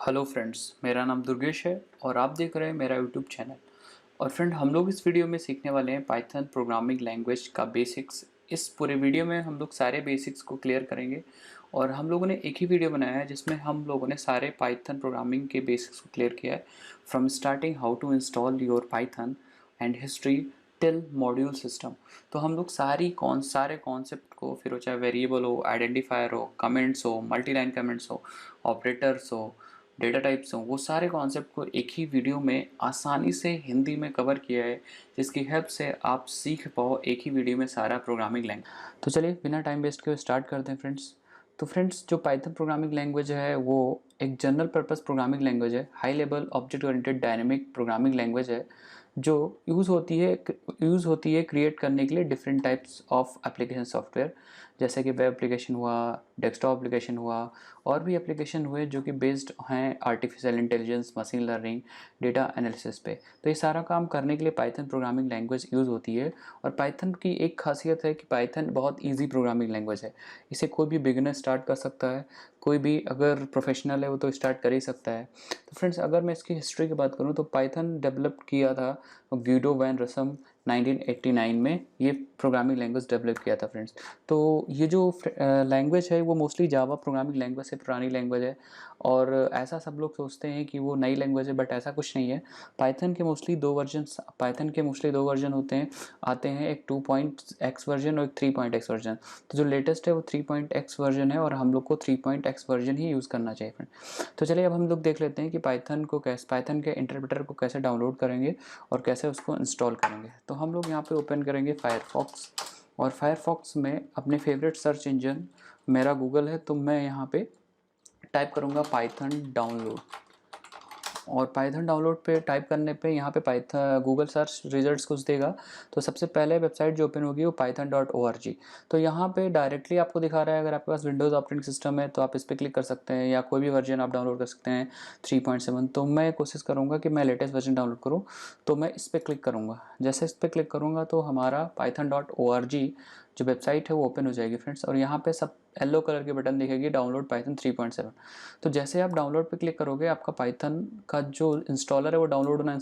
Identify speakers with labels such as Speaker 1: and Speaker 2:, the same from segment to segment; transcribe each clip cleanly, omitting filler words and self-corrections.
Speaker 1: Hello friends, मेरा नाम दुर्गेश है और आप देख रहे हैं मेरा यूट्यूब चैनल। और फ्रेंड, हम लोग इस वीडियो में सीखने वाले हैं पाइथन प्रोग्रामिंग लैंग्वेज का बेसिक्स। इस पूरे वीडियो में हम लोग सारे बेसिक्स को क्लियर करेंगे और हम लोगों ने एक ही वीडियो बनाया है जिसमें हम लोगों ने सारे पाइथन प्रोग्रामिंग के बेसिक्स को क्लियर किया है, from starting how to install your Python and history till module system. तो हम लोग सारे कॉन्सेप्ट को, फिर वो चाहे वेरिएबल हो, आइडेंटिफायर हो, कमेंट्स हो, मल्टी लाइन कमेंट्स हो, ऑपरेटर्स हो, डेटा टाइप्स हों, वो सारे कॉन्सेप्ट को एक ही वीडियो में आसानी से हिंदी में कवर किया है, जिसकी हेल्प से आप सीख पाओ एक ही वीडियो में सारा प्रोग्रामिंग लैंग्वेज। तो चलिए बिना टाइम वेस्ट किए स्टार्ट करते हैं फ्रेंड्स। तो फ्रेंड्स, जो पाइथन प्रोग्रामिंग लैंग्वेज है वो एक जनरल पर्पस प्रोग्रामिंग लैंग्वेज है, high level object oriented dynamic programming language है, जो यूज़ होती है क्रिएट करने के लिए different types of application software, जैसे कि वेब एप्लीकेशन हुआ, डेस्कटॉप एप्लीकेशन हुआ, और भी एप्लीकेशन हुए जो कि बेस्ड हैं artificial intelligence, machine learning, data analysis पे। तो ये सारा काम करने के लिए पाइथन प्रोग्रामिंग लैंग्वेज यूज़ होती है। और पाइथन की एक खासियत है कि पाइथन बहुत इजी प्रोग्रामिंग लैंग्वेज है। इसे कोई भी बिगिनर स्टार्ट कर सकता है, कोई भी अगर प्रोफेशनल है वो तो स्टार्ट कर ही सकता है। तो फ्रेंड्स, अगर मैं इसकी हिस्ट्री की बात करूँ तो पाइथन डेवलप किया था ग्यूडो वैन रसम 1989 में, ये प्रोग्रामिंग लैंग्वेज डेवलप किया था फ्रेंड्स। तो ये जो लैंग्वेज है वो मोस्टली जावा प्रोग्रामिंग लैंग्वेज से पुरानी लैंग्वेज है, और ऐसा सब लोग सोचते हैं कि वो नई लैंग्वेज है, बट ऐसा कुछ नहीं है। पाइथन के मोस्टली दो वर्जन होते हैं, आते हैं, एक 2.x वर्जन और एक 3.x वर्जन। तो जो लेटेस्ट है वो 3.x वर्जन है और हम लोग को 3.x वर्जन ही यूज़ करना चाहिए फ्रेंड। तो चलिए अब हम लोग देख लेते हैं कि पाइथन के इंटरप्रेटर को कैसे डाउनलोड करेंगे और कैसे उसको इंस्टॉल करेंगे। तो हम लोग यहाँ पे ओपन करेंगे फायरफॉक्स, और फायरफॉक्स में अपने फेवरेट सर्च इंजन, मेरा गूगल है, तो मैं यहाँ पे टाइप करूँगा पाइथन डाउनलोड। और पाइथन डाउनलोड पे टाइप करने पे यहाँ पे पाइथन गूगल सर्च रिजल्ट्स कुछ देगा। तो सबसे पहले वेबसाइट जो ओपन होगी वो python.org। तो यहाँ पे डायरेक्टली आपको दिखा रहा है, अगर आपके पास विंडोज़ ऑपरेटिंग सिस्टम है तो आप इस पर क्लिक कर सकते हैं, या कोई भी वर्जन आप डाउनलोड कर सकते हैं 3.7। तो मैं कोशिश करूँगा कि मैं लेटेस्ट वर्जन डाउनलोड करूँ, तो मैं इस पर क्लिक करूँगा। जैसे इस पर क्लिक करूँगा तो हमारा python.org जो वेबसाइट है वो ओपन हो जाएगी फ्रेंड्स, और यहाँ पे सब येलो कलर के बटन दिखेगी डाउनलोड पाइथन 3.7। तो जैसे आप डाउनलोड पे क्लिक करोगे, आपका पाइथन का जो इंस्टॉलर है वो डाउनलोड होना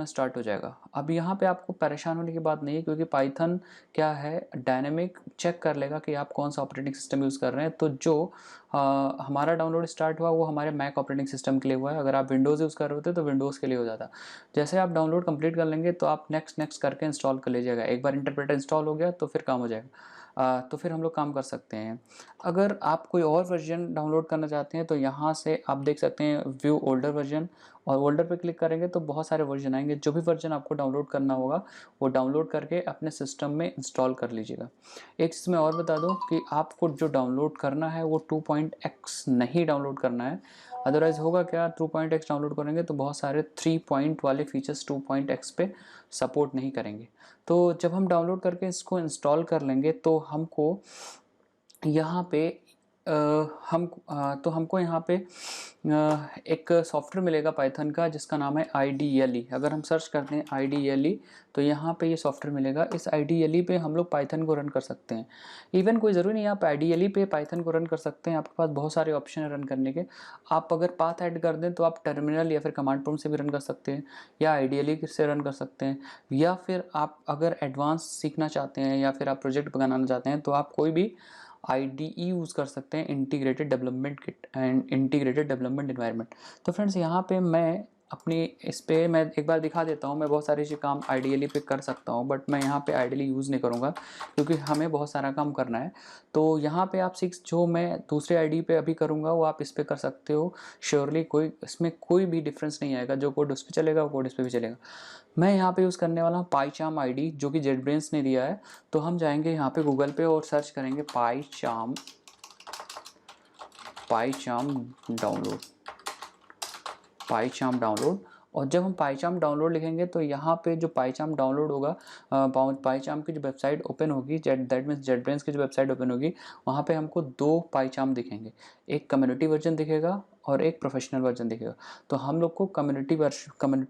Speaker 1: स्टार्ट हो जाएगा। अब यहाँ पे आपको परेशान होने की बात नहीं है, क्योंकि पाइथन क्या है, डायनेमिक चेक कर लेगा कि आप कौन सा ऑपरेटिंग सिस्टम यूज़ कर रहे हैं। तो जो हमारा डाउनलोड स्टार्ट हुआ वो हमारे मैक ऑपरेटिंग सिस्टम के लिए हुआ है। अगर आप विंडोज़ यूज़ कर रहे होते तो विंडोज़ के लिए हो जाता। जैसे आप डाउनलोड कंप्लीट कर लेंगे तो आप नेक्स्ट नेक्स्ट करके इंस्टॉल कर लीजिएगा। एक बार इंटरप्रेटर इंस्टॉल हो गया तो फिर काम हो जाएगा। तो फिर हम लोग काम कर सकते हैं। अगर आप कोई और वर्जन डाउनलोड करना चाहते हैं तो यहाँ से आप देख सकते हैं व्यू ओल्डर वर्जन, और ओल्डर पे क्लिक करेंगे तो बहुत सारे वर्जन आएंगे। जो भी वर्जन आपको डाउनलोड करना होगा वो डाउनलोड करके अपने सिस्टम में इंस्टॉल कर लीजिएगा। एक चीज़ मैं और बता दूं कि आपको जो डाउनलोड करना है वो 2.x नहीं डाउनलोड करना है। अदरवाइज होगा क्या, 2.x डाउनलोड करेंगे तो बहुत सारे 3 पॉइंट वाले फीचर्स 2.x पे सपोर्ट नहीं करेंगे। तो जब हम डाउनलोड करके इसको इंस्टॉल कर लेंगे तो हमको यहाँ पे तो हमको यहाँ पे एक सॉफ्टवेयर मिलेगा पाइथन का जिसका नाम है IDLE। अगर हम सर्च करते हैं IDLE तो यहाँ पे ये सॉफ्टवेयर मिलेगा। इस IDLE पे हम लोग पाइथन को रन कर सकते हैं। इवन कोई ज़रूरी नहीं है आप IDLE पे पाइथन को रन कर सकते हैं, आपके पास बहुत सारे ऑप्शन है रन करने के। आप अगर पाथ ऐड कर दें तो आप टर्मिनल या फिर कमांड प्रॉम्प्ट से भी रन कर सकते हैं, या IDLE से रन कर सकते हैं, या फिर आप अगर एडवांस सीखना चाहते हैं या फिर आप प्रोजेक्ट बनाना चाहते हैं तो आप कोई भी IDE यूज़ कर सकते हैं, integrated development kit and integrated development environment. तो फ्रेंड्स, यहाँ पे मैं अपनी इस पे मैं एक बार दिखा देता हूँ। मैं बहुत सारे चीज़ काम IDLE पे कर सकता हूँ, बट मैं यहाँ पे IDLE यूज़ नहीं करूँगा क्योंकि हमें बहुत सारा काम करना है। तो यहाँ पे आप जो मैं दूसरे IDE पे अभी करूँगा वो आप इस पर कर सकते हो। श्योरली इसमें कोई भी डिफरेंस नहीं आएगा, जो कोड उस पर चलेगा वो कोड इस पर भी चलेगा। मैं यहाँ पे यूज़ करने वाला हूँ पाईचार्म IDE, जो कि जेटब्रेंस ने दिया है। तो हम जाएंगे यहाँ पे गूगल पे और सर्च करेंगे पाईचार्म डाउनलोड, पाईचार्म डाउनलोड। और जब हम पाईचार्म डाउनलोड लिखेंगे तो यहाँ पे जो पाईचार्म डाउनलोड होगा, पाईचार्म की जो वेबसाइट ओपन होगी, दैट मीन्स जेटब्रेंस की जो वेबसाइट ओपन होगी, वहाँ पे हमको दो पाईचार्म दिखेंगे, एक कम्युनिटी वर्जन दिखेगा और एक प्रोफेशनल वर्जन दिखेगा। तो हम लोग को कम्युनिटी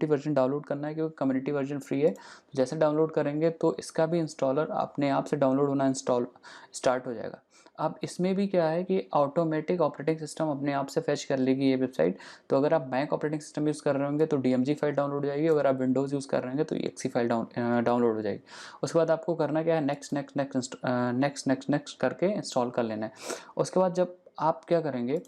Speaker 1: वर्जन डाउनलोड करना है, क्योंकि कम्युनिटी वर्जन फ्री है। तो जैसे डाउनलोड करेंगे तो इसका भी इंस्टॉलर अपने आप से डाउनलोड होना स्टार्ट हो जाएगा। अब इसमें भी क्या है कि ऑटोमेटिक ऑपरेटिंग सिस्टम अपने आप से फेच कर लेगी ये वेबसाइट। तो अगर आप मैक ऑपरेटिंग सिस्टम यूज़ कर रहे होंगे तो DMG फाइल डाउनलोड हो जाएगी, अगर आप विंडोज़ यूज़ कर रहे होंगे तो EXE फाइल डाउनलोड हो जाएगी। उसके बाद आपको करना क्या है, नेक्स्ट करके इंस्टॉल कर लेना है। उसके बाद जब आप क्या करेंगे,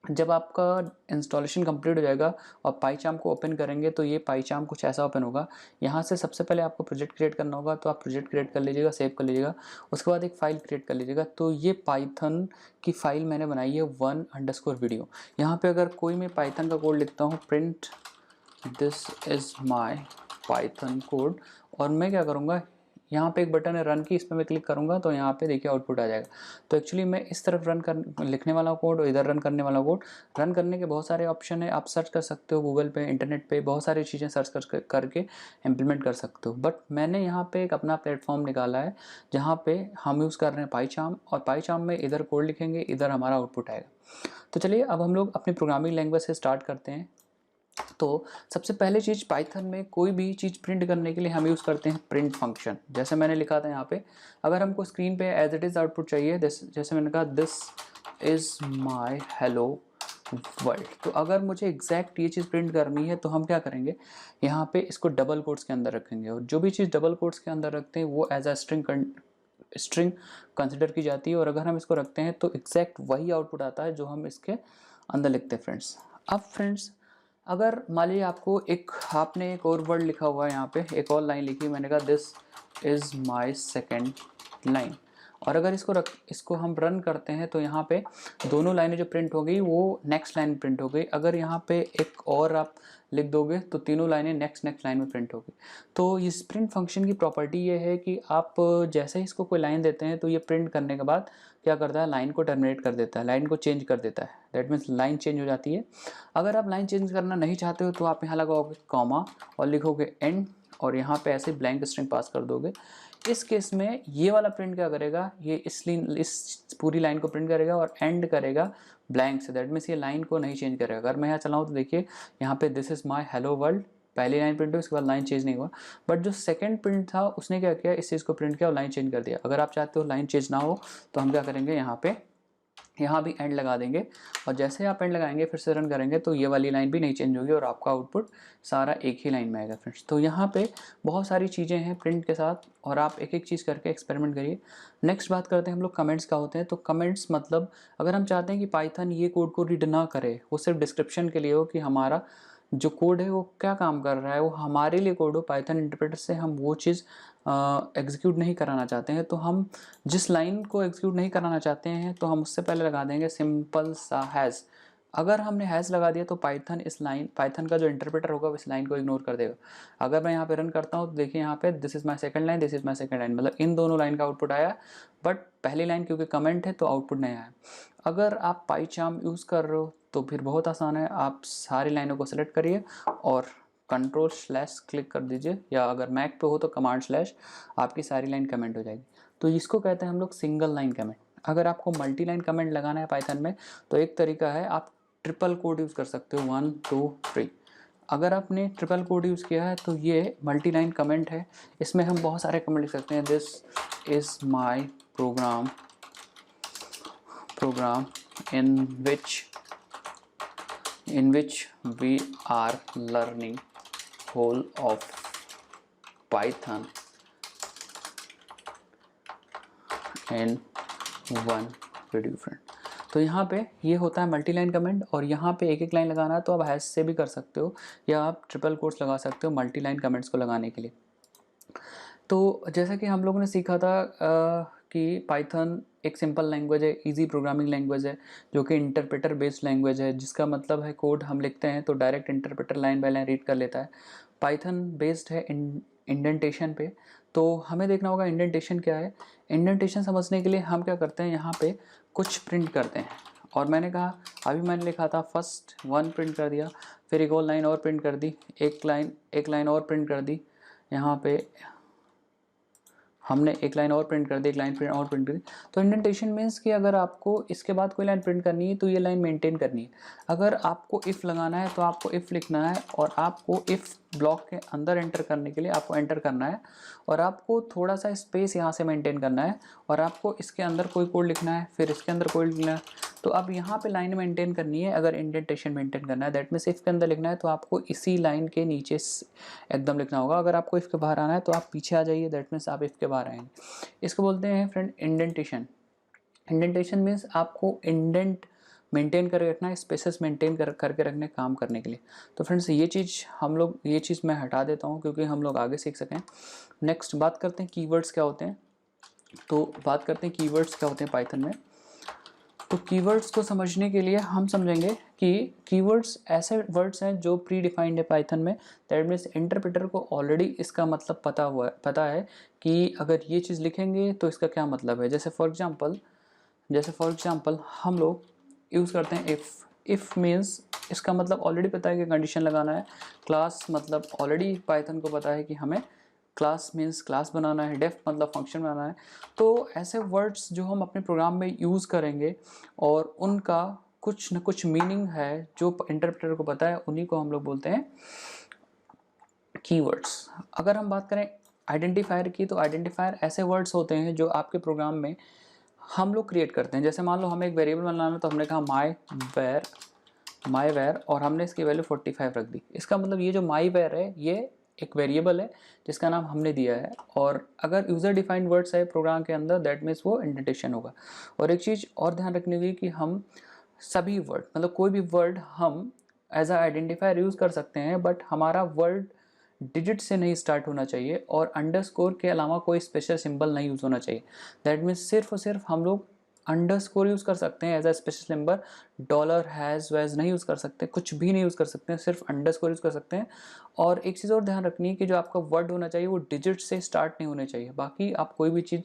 Speaker 1: जब आपका इंस्टॉलेशन कंप्लीट हो जाएगा और पाईचार्म को ओपन करेंगे तो ये पाईचार्म कुछ ऐसा ओपन होगा। यहाँ से सबसे पहले आपको प्रोजेक्ट क्रिएट करना होगा, तो आप प्रोजेक्ट क्रिएट कर लीजिएगा, सेव कर लीजिएगा। उसके बाद एक फ़ाइल क्रिएट कर लीजिएगा। तो ये पाइथन की फ़ाइल मैंने बनाई है 1_video। यहाँ पे अगर कोई मैं पाइथन का कोड लिखता हूँ, print this is my Python code, और मैं क्या करूँगा, यहाँ पे एक बटन है रन की, इस पर मैं क्लिक करूँगा तो यहाँ पे देखिए आउटपुट आ जाएगा। तो एक्चुअली मैं इस तरफ लिखने वाला कोड और इधर रन करने वाला कोड। रन करने के बहुत सारे ऑप्शन है, आप सर्च कर सकते हो गूगल पे, इंटरनेट पे बहुत सारी चीज़ें सर्च करके इम्प्लीमेंट कर सकते हो। बट मैंने यहाँ पे एक अपना प्लेटफॉर्म निकाला है जहाँ पे हम यूज़ कर रहे हैं पाईचार्म, और पाईचार्म में इधर कोड लिखेंगे, इधर हमारा आउटपुट आएगा। तो चलिए अब हम लोग अपनी प्रोग्रामिंग लैंग्वेज से स्टार्ट करते हैं। तो सबसे पहले चीज़, पाइथन में कोई भी चीज़ प्रिंट करने के लिए हम यूज़ करते हैं प्रिंट फंक्शन। जैसे मैंने लिखा था यहाँ पे, अगर हमको स्क्रीन पे एज इट इज़ आउटपुट चाहिए, जैसे मैंने कहा this is my hello world, तो अगर मुझे एग्जैक्ट ये चीज़ प्रिंट करनी है तो हम क्या करेंगे, यहाँ पे इसको डबल कोट्स के अंदर रखेंगे, और जो भी चीज़ डबल कोट्स के अंदर रखते हैं वो एज अ स्ट्रिंग कंसिडर की जाती है, और अगर हम इसको रखते हैं तो एग्जैक्ट वही आउटपुट आता है जो हम इसके अंदर लिखते हैं फ्रेंड्स। अब फ्रेंड्स, अगर मान लीजिए आपने एक और वर्ड लिखा हुआ है, यहाँ पे एक और लाइन लिखी, मैंने कहा this is my second line, और अगर इसको हम रन करते हैं तो यहाँ पे दोनों लाइनें जो प्रिंट हो गई वो नेक्स्ट लाइन प्रिंट हो गई। अगर यहाँ पे एक और आप लिख दोगे तो तीनों लाइनें नेक्स्ट लाइन में प्रिंट होगी। तो इस प्रिंट फंक्शन की प्रॉपर्टी ये है कि आप जैसे ही इसको कोई लाइन देते हैं तो ये प्रिंट करने के बाद क्या करता है, लाइन को टर्मिनेट कर देता है, लाइन को चेंज कर देता है। दैट मीन्स लाइन चेंज हो जाती है। अगर आप लाइन चेंज करना नहीं चाहते हो तो आप यहाँ लगाओगे कॉमा और लिखोगे एंड, और यहाँ पे ऐसे ब्लैंक स्ट्रिंग पास कर दोगे। इस केस में ये वाला प्रिंट क्या करेगा, ये इस पूरी लाइन को प्रिंट करेगा और एंड करेगा ब्लैंक से। दैट मीन्स ये लाइन को नहीं चेंज करेगा। अगर मैं यहाँ चलाऊँ तो देखिए यहाँ पे this is my hello world, पहली लाइन प्रिंट हुई, उसके बाद लाइन चेंज नहीं हुआ। बट जो सेकंड प्रिंट था उसने क्या किया, इस चीज़ को प्रिंट किया और लाइन चेंज कर दिया। अगर आप चाहते हो लाइन चेंज ना हो तो हम क्या करेंगे, यहाँ भी एंड लगा देंगे, और जैसे आप एंड लगाएंगे फिर से रन करेंगे तो ये वाली लाइन भी नहीं चेंज होगी और आपका आउटपुट सारा एक ही लाइन में आएगा फ्रेंड्स। तो यहाँ पे बहुत सारी चीज़ें हैं प्रिंट के साथ, और आप एक एक चीज़ करके एक्सपेरिमेंट करिए। नेक्स्ट बात करते हैं हम लोग कमेंट्स का होते हैं। तो कमेंट्स मतलब अगर हम चाहते हैं कि पाइथन ये कोड को रीड ना करे, वो सिर्फ डिस्क्रिप्शन के लिए हो कि हमारा जो कोड है वो क्या काम कर रहा है, वो हमारे लिए कोड हो, पाइथन इंटरप्रेटर से हम वो चीज़ एग्जीक्यूट नहीं कराना चाहते हैं, तो हम जिस लाइन को एग्जीक्यूट नहीं कराना चाहते हैं तो हम उससे पहले लगा देंगे सिंपल सा हैज़। अगर हमने हैज़ लगा दिया तो पाइथन का जो इंटरप्रेटर होगा वो इस लाइन को इग्नोर कर देगा। अगर मैं यहाँ पे रन करता हूँ तो देखिए यहाँ पे this is my second line, this is my second line, मतलब इन दोनों लाइन का आउटपुट आया, बट पहली लाइन क्योंकि कमेंट है तो आउटपुट नहीं आया। अगर आप पाईचार्म यूज़ कर रहे हो तो फिर बहुत आसान है, आप सारी लाइनों को सेलेक्ट करिए और कंट्रोल/ क्लिक कर दीजिए, या अगर मैक पे हो तो कमांड/, आपकी सारी लाइन कमेंट हो जाएगी। तो इसको कहते हैं हम लोग सिंगल लाइन कमेंट। अगर आपको मल्टी लाइन कमेंट लगाना है पाइथन में तो एक तरीका है, आप ट्रिपल कोड यूज़ कर सकते हो, 1 2 3। अगर आपने ट्रिपल कोड यूज़ किया है तो ये मल्टी लाइन कमेंट है, इसमें हम बहुत सारे कमेंट लिख सकते हैं। This is my programme in which we are learning whole of Python in one video friend। तो यहाँ पे ये होता है मल्टी लाइन कमेंट, और यहाँ पे एक एक लाइन लगाना है तो आप हैश से भी कर सकते हो, या आप ट्रिपल कोट्स लगा सकते हो मल्टी लाइन कमेंट्स को लगाने के लिए। तो जैसा कि हम लोगों ने सीखा था कि पाइथन एक सिंपल लैंग्वेज है, इजी प्रोग्रामिंग लैंग्वेज है, जो कि इंटरप्रेटर बेस्ड लैंग्वेज है, जिसका मतलब है कोड हम लिखते हैं तो direct interpreter line by line read कर लेता है। पाइथन बेस्ड है इंडेंटेशन पे, तो हमें देखना होगा इंडेंटेशन क्या है। इंडेंटेशन समझने के लिए हम क्या करते हैं, यहाँ पे कुछ प्रिंट करते हैं, और मैंने कहा अभी मैंने लिखा था फर्स्ट 1 प्रिंट कर दिया, फिर एक और लाइन और प्रिंट कर दी, एक लाइन और प्रिंट कर दी, यहाँ पे हमने एक लाइन और प्रिंट कर दी, एक लाइन और प्रिंट कर दी। तो इंडेंटेशन मीन्स कि अगर आपको इसके बाद कोई लाइन प्रिंट करनी है तो ये लाइन मेंटेन करनी है। अगर आपको इफ़ लगाना है तो आपको इफ़ लिखना है, और आपको इफ़ ब्लॉक के अंदर एंटर करने के लिए आपको एंटर करना है और आपको थोड़ा सा स्पेस यहाँ से मेंटेन करना है और आपको इसके अंदर कोई कोड लिखना है, फिर इसके अंदर कोड लिखना है। तो अब यहाँ पे लाइन मेंटेन करनी है, अगर इंडेंटेशन मेंटेन करना है दैट मीन्स इफ़ के अंदर लिखना है तो आपको इसी लाइन के नीचे एकदम लिखना होगा। अगर आपको इफ़ के बाहर आना है तो आप पीछे आ जाइए, दैट मीन्स आप इफ़ के बाहर आएंगे। इसको बोलते हैं फ्रेंड इंडेंटेशन। इंडेंटेशन मीन्स आपको इंडेंट मेंटेन करके रखना है, स्पेसेस मेंटेन करके रखने काम करने के लिए। तो फ्रेंड्स ये चीज़ मैं हटा देता हूँ क्योंकि हम लोग आगे सीख सकें। नेक्स्ट बात करते हैं कीवर्ड्स क्या होते हैं। तो बात करते हैं कीवर्ड्स क्या होते हैं पाइथन में। तो कीवर्ड्स को समझने के लिए हम समझेंगे कि कीवर्ड्स ऐसे वर्ड्स हैं जो प्री डिफाइंड है पाइथन में। दैट मीन्स इंटरप्रेटर को ऑलरेडी इसका मतलब पता है कि अगर ये चीज़ लिखेंगे तो इसका क्या मतलब है। जैसे फॉर एग्जांपल हम लोग यूज़ करते हैं इफ़ मीन्स इसका मतलब ऑलरेडी पता है कि कंडीशन लगाना है। क्लास मतलब ऑलरेडी पाइथन को पता है कि हमें क्लास मीन्स क्लास बनाना है, डेफ मतलब फंक्शन बनाना है। तो ऐसे वर्ड्स जो हम अपने प्रोग्राम में यूज़ करेंगे और उनका कुछ न कुछ मीनिंग है जो इंटरप्रेटर को पता है, उन्हीं को हम लोग बोलते हैं कीवर्ड्स। अगर हम बात करें आइडेंटिफायर की, तो आइडेंटिफायर ऐसे वर्ड्स होते हैं जो आपके प्रोग्राम में हम लोग क्रिएट करते हैं। जैसे मान लो हमें एक वेरिएबल बनाना है तो हमने कहा माई वेर और हमने इसकी वैल्यू 45 रख दी। इसका मतलब ये जो माई वेर है ये एक वेरिएबल है जिसका नाम हमने दिया है, और अगर यूज़र डिफाइंड वर्ड्स है प्रोग्राम के अंदर दैट मीन्स वो इंडेंटेशन होगा। और एक चीज़ और ध्यान रखनी होगी कि हम सभी वर्ड मतलब कोई भी वर्ड हम एज अ आइडेंटिफायर यूज़ कर सकते हैं, बट हमारा वर्ड डिजिट से नहीं स्टार्ट होना चाहिए और अंडरस्कोर के अलावा कोई स्पेशल सिंबल नहीं यूज़ होना चाहिए। दैट मीन्स सिर्फ और सिर्फ हम लोग अंडरस्कोर यूज़ कर सकते हैं as a special symbol. Dollar has was नहीं यूज़ कर सकते, कुछ भी नहीं यूज़ कर सकते हैं, सिर्फ अंडरस्कोर यूज़ कर सकते हैं। और एक चीज़ और ध्यान रखनी है कि जो आपका वर्ड होना चाहिए वो डिजिट से स्टार्ट नहीं होने चाहिए। बाकी आप कोई भी चीज़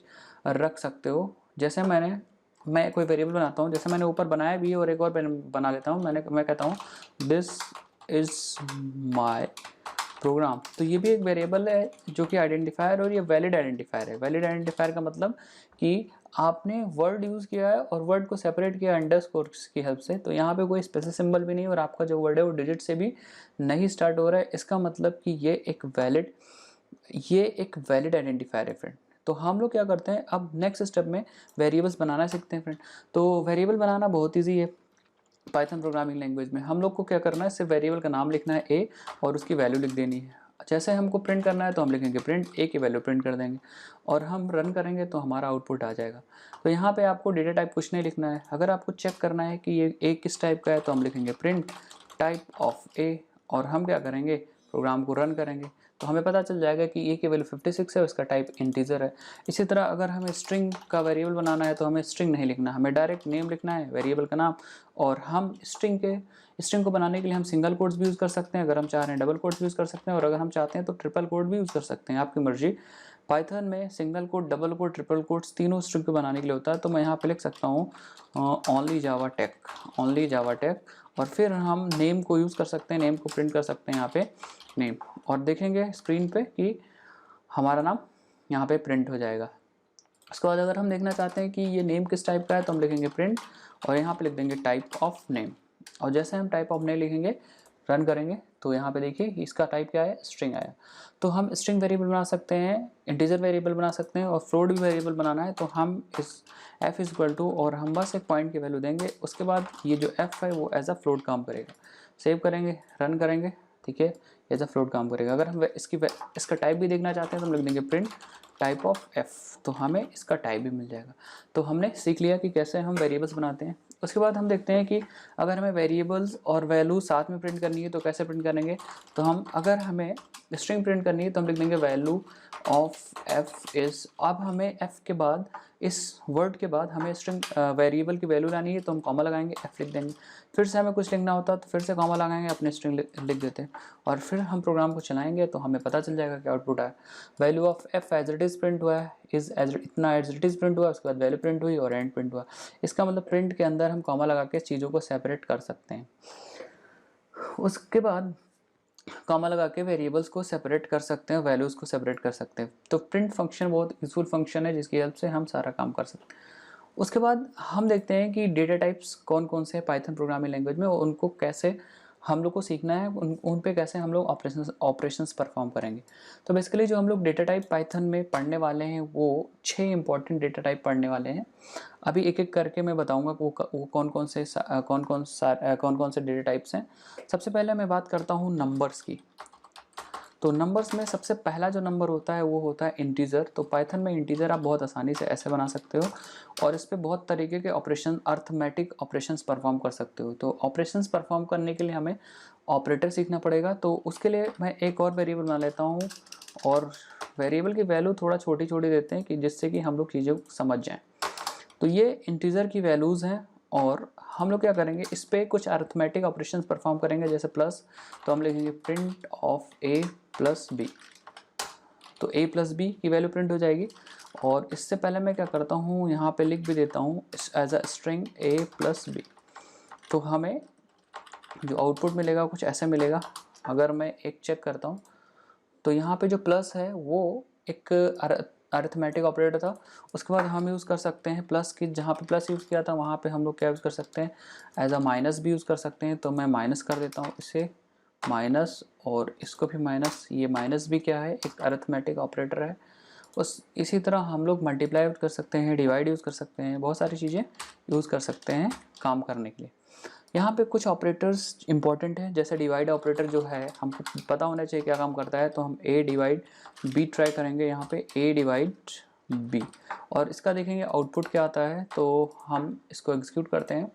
Speaker 1: रख सकते हो। जैसे मैं कोई वेरिएबल बनाता हूँ, जैसे मैंने ऊपर बनाया भी है और एक और बना लेता हूँ। मैं कहता हूँ दिस इज़ माई प्रोग्राम। तो ये भी एक वेरिएबल है जो कि आइडेंटिफायर, और ये वैलिड आइडेंटिफायर है। वैलिड आइडेंटिफायर का मतलब कि आपने वर्ड यूज़ किया है और वर्ड को सेपरेट किया अंडरस्कोर की हेल्प से। तो यहाँ पे कोई स्पेशल सिंबल भी नहीं और आपका जो वर्ड है वो डिजिट से भी नहीं स्टार्ट हो रहा है। इसका मतलब कि ये एक वैलिड आइडेंटिफायर है फ्रेंड। तो हम लोग क्या करते हैं, अब नेक्स्ट स्टेप में वेरिएबल्स बनाना सीखते हैं फ्रेंड। तो वेरिएबल बनाना बहुत ईजी है पाइथन प्रोग्रामिंग लैंग्वेज में। हम लोग को क्या करना है, सिर्फ वेरिएबल का नाम लिखना है ए और उसकी वैल्यू लिख देनी है। जैसे हमको प्रिंट करना है तो हम लिखेंगे प्रिंट ए की वैल्यू प्रिंट कर देंगे और हम रन करेंगे तो हमारा आउटपुट आ जाएगा। तो यहाँ पे आपको डेटा टाइप कुछ नहीं लिखना है। अगर आपको चेक करना है कि ये ए किस टाइप का है तो हम लिखेंगे प्रिंट टाइप ऑफ ए और हम क्या करेंगे, प्रोग्राम को रन करेंगे तो हमें पता चल जाएगा कि ए की वैल्यू 56 है, उसका टाइप इंटीजर है। इसी तरह अगर हमें स्ट्रिंग का वेरिएबल बनाना है तो हमें स्ट्रिंग नहीं लिखना, हमें डायरेक्ट नेम लिखना है, वेरिएबल का नाम। और हम स्ट्रिंग को बनाने के लिए हम सिंगल कोट्स भी यूज़ कर सकते हैं, अगर हम चाह रहे हैं डबल कोट्स भी यूज़ कर सकते हैं, और अगर हम चाहते हैं तो ट्रिपल कोट भी यूज़ कर सकते हैं, आपकी मर्जी। पाइथन में single quote, double quote, triple quotes तीनों स्ट्रिंग को बनाने के लिए होता है। तो मैं यहाँ पे लिख सकता हूँ ओनली जावा टेक और फिर हम नेम को यूज़ कर सकते हैं, नेम को प्रिंट कर सकते हैं यहाँ पे नेम, और देखेंगे स्क्रीन पे कि हमारा नाम यहाँ पे प्रिंट हो जाएगा। उसके बाद अगर हम देखना चाहते हैं कि ये नेम किस टाइप का है तो हम लिखेंगे प्रिंट और यहाँ पे लिख देंगे टाइप ऑफ नेम। और जैसे हम टाइप ऑफ नेम लिखेंगे, रन करेंगे तो यहाँ पे देखिए इसका टाइप क्या है, स्ट्रिंग आया। तो हम स्ट्रिंग वेरिएबल बना सकते हैं, इंटीजर वेरिएबल बना सकते हैं और फ्लोट भी वेरिएबल बनाना है तो हम इस f इज इक्वल टू और हम बस एक पॉइंट की वैल्यू देंगे। उसके बाद ये जो f है वो एज अ फ्लोट काम करेगा। सेव करेंगे, रन करेंगे, ठीक है, एज अ फ्लोट काम करेगा। अगर हम इसका टाइप भी देखना चाहते हैं तो हम लिख देंगे प्रिंट टाइप ऑफ f, तो हमें इसका टाइप भी मिल जाएगा। तो हमने सीख लिया कि कैसे हम वेरिएबल्स बनाते हैं। उसके बाद हम देखते हैं कि अगर हमें वेरिएबल्स और वैल्यू साथ में प्रिंट करनी है तो कैसे प्रिंट करेंगे। तो हम अगर हमें स्ट्रिंग प्रिंट करनी है तो हम लिख देंगे वैल्यू ऑफ f इज़, अब हमें f के बाद, इस वर्ड के बाद हमें स्ट्रिंग वेरिएबल की वैल्यू लानी है तो हम कॉमा लगाएंगे, f लिख देंगे। फिर से हमें कुछ लिखना होता है तो फिर से कॉमा लगाएंगे, अपने स्ट्रिंग लिख देते हैं और फिर हम प्रोग्राम को चलाएंगे तो हमें पता चल जाएगा कि आउटपुट आया। Value of f as it is print हुआ है, इतना एज इट इज़ प्रिंट हुआ, उसके बाद वैल्यू प्रिंट हुई और एंड प्रिंट हुआ। इसका मतलब प्रिंट के अंदर हम कॉमा लगा के चीज़ों को सेपरेट कर सकते हैं। उसके बाद कॉमा लगा के वेरिएबल्स को सेपरेट कर सकते हैं, वैल्यूज़ को सेपरेट कर सकते हैं। तो प्रिंट फंक्शन बहुत यूजफुल फंक्शन है जिसकी हेल्प से हम सारा काम कर सकते हैं। उसके बाद हम देखते हैं कि डेटा टाइप्स कौन कौन से हैं पाइथन प्रोग्रामिंग लैंग्वेज में और उनको कैसे हम लोग को सीखना है उन पे कैसे हम लोग ऑपरेशंस परफॉर्म करेंगे। तो बेसिकली जो हम लोग डेटा टाइप पाइथन में पढ़ने वाले हैं वो 6 इंपॉर्टेंट डेटा टाइप पढ़ने वाले हैं। अभी एक एक करके मैं बताऊंगा वो कौन कौन से डेटा टाइप्स हैं। सबसे पहले मैं बात करता हूँ नंबर्स की। तो नंबर्स में सबसे पहला जो नंबर होता है वो होता है इंटीजर। तो पाइथन में इंटीजर आप बहुत आसानी से ऐसे बना सकते हो और इस पर बहुत तरीके के ऑपरेशन अर्थमेटिक ऑपरेशंस परफॉर्म कर सकते हो। तो ऑपरेशंस परफॉर्म करने के लिए हमें ऑपरेटर सीखना पड़ेगा। तो उसके लिए मैं एक और वेरिएबल बना लेता हूँ और वेरिएबल की वैल्यू थोड़ा छोटी छोटी देते हैं कि जिससे कि हम लोग चीज़ें समझ जाएँ। तो ये इंटीजर की वैल्यूज़ हैं और हम लोग क्या करेंगे, इस पर कुछ अर्थमेटिक ऑपरेशंस परफॉर्म करेंगे जैसे प्लस। तो हम लिखेंगे print of A plus B. तो a प्लस बी की वैल्यू प्रिंट हो जाएगी। और इससे पहले मैं क्या करता हूँ, यहाँ पे लिख भी देता हूँ as a string a plus B. तो हमें जो आउटपुट मिलेगा कुछ ऐसे मिलेगा। अगर मैं एक चेक करता हूँ तो यहाँ पे जो प्लस है वो एक अरिथमेटिक ऑपरेटर था। उसके बाद हम यूज़ कर सकते हैं प्लस की, जहाँ पे प्लस यूज़ किया था वहाँ पे हम लोग क्या यूज़ कर सकते हैं, एज अ माइनस भी यूज़ कर सकते हैं। तो मैं माइनस कर देता हूँ इसे माइनस और इसको भी माइनस। ये माइनस भी क्या है, एक अरिथमेटिक ऑपरेटर है। इसी तरह हम लोग मल्टीप्लाई कर सकते हैं, डिवाइड यूज़ कर सकते हैं, बहुत सारी चीज़ें यूज़ कर सकते हैं काम करने के लिए। यहाँ पे कुछ ऑपरेटर्स इंपॉर्टेंट हैं, जैसे डिवाइड ऑपरेटर जो है हमको पता होना चाहिए क्या काम करता है। तो हम ए डिवाइड बी ट्राई करेंगे, यहाँ पे ए डिवाइड बी और इसका देखेंगे आउटपुट क्या आता है। तो हम इसको एग्जीक्यूट करते हैं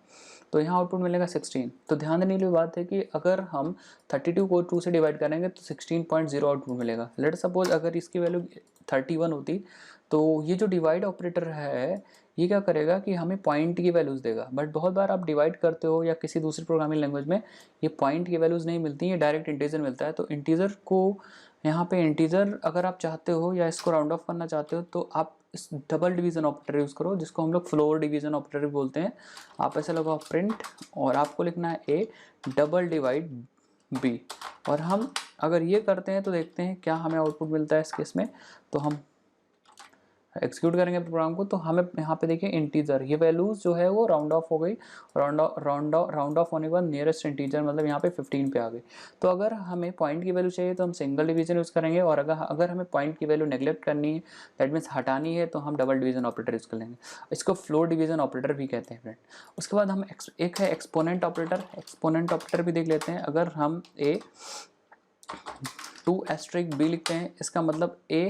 Speaker 1: तो यहाँ आउटपुट मिलेगा 16। तो ध्यान देने वाली बात है कि अगर हम 32 को 2 से डिवाइड करेंगे तो 16.0 आउटपुट मिलेगा। लेट सपोज अगर इसकी वैल्यू 31 होती तो ये जो डिवाइड ऑपरेटर है ये क्या करेगा कि हमें पॉइंट की वैल्यूज़ देगा। बट बहुत बार आप डिवाइड करते हो या किसी दूसरी प्रोग्रामिंग लैंग्वेज में ये पॉइंट की वैल्यूज़ नहीं मिलती, ये डायरेक्ट इंटीजर मिलता है। तो इंटीजर को यहाँ पे इंटीजर अगर आप चाहते हो या इसको राउंड ऑफ करना चाहते हो तो आप इस डबल डिवीज़न ऑपरेटर यूज़ करो, जिसको हम लोग फ्लोर डिवीज़न ऑपरेटर बोलते हैं। आप ऐसे लगाओ प्रिंट और आपको लिखना है ए डबल डिवाइड बी। और हम अगर ये करते हैं तो देखते हैं क्या हमें आउटपुट मिलता है इस केस में। तो हम एक्सिक्यूट करेंगे प्रोग्राम को तो हमें यहाँ पे देखिए इंटीजर, ये वैल्यूज जो है वो राउंड ऑफ हो गई। राउंड ऑफ होने के बाद नियरेस्ट इंटीजर मतलब यहाँ पे 15 पे आ गई। तो अगर हमें पॉइंट की वैल्यू चाहिए तो हम सिंगल डिवीजन यूज़ करेंगे और अगर हमें पॉइंट की वैल्यू नेग्लेक्ट करनी है, दैट मीन्स हटानी है, तो हम डबल डिवीजन ऑपरेटर यूज़ कर लेंगे। इसको फ्लोर डिवीजन ऑपरेटर भी कहते हैं फ्रेंड। उसके बाद हम एक है एक्सपोनेंट ऑपरेटर। एक्सपोनेंट ऑपरेटर भी देख लेते हैं। अगर हम ए 2 एस्ट्रिक बी लिखते हैं, इसका मतलब ए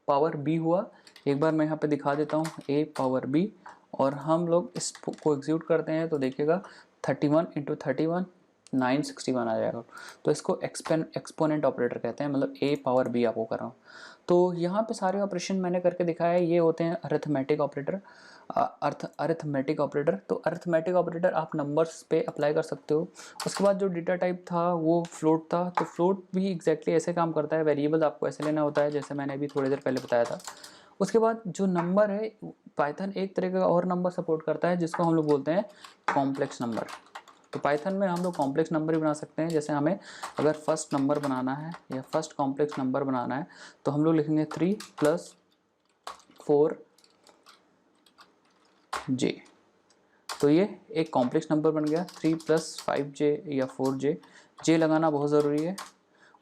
Speaker 1: पावर बी हुआ। एक बार मैं यहाँ पे दिखा देता हूँ ए पावर बी और हम लोग इसको एग्जीक्यूट करते हैं तो देखिएगा 31 इंटू 31 961 आ जाएगा। तो इसको एक्सपोनेंट ऑपरेटर कहते हैं, मतलब ए पावर बी आपको कर रहा हूँ। तो यहाँ पे सारे ऑपरेशन मैंने करके दिखाया है, ये होते हैं अरिथमेटिक ऑपरेटर। अरिथमेटिक ऑपरेटर, तो अरिथमेटिक ऑपरेटर आप नंबर्स पे अप्लाई कर सकते हो। उसके बाद जो डेटा टाइप था वो फ्लोट था। तो फ्लोट भी एग्जैक्टली ऐसे काम करता है, वेरिएबल आपको ऐसे लेना होता है जैसे मैंने अभी थोड़ी देर पहले बताया था। उसके बाद जो नंबर है, पाइथन एक तरह का और नंबर सपोर्ट करता है जिसको हम लोग बोलते हैं कॉम्प्लेक्स नंबर। तो पाइथन में हम लोग कॉम्प्लेक्स नंबर भी बना सकते हैं। जैसे हमें अगर फर्स्ट नंबर बनाना है या फर्स्ट कॉम्प्लेक्स नंबर बनाना है तो हम लोग लिखेंगे 3 + 4 J। तो ये एक कॉम्प्लेक्स नंबर बन गया 3 + 5J या 4J। J लगाना बहुत ज़रूरी है।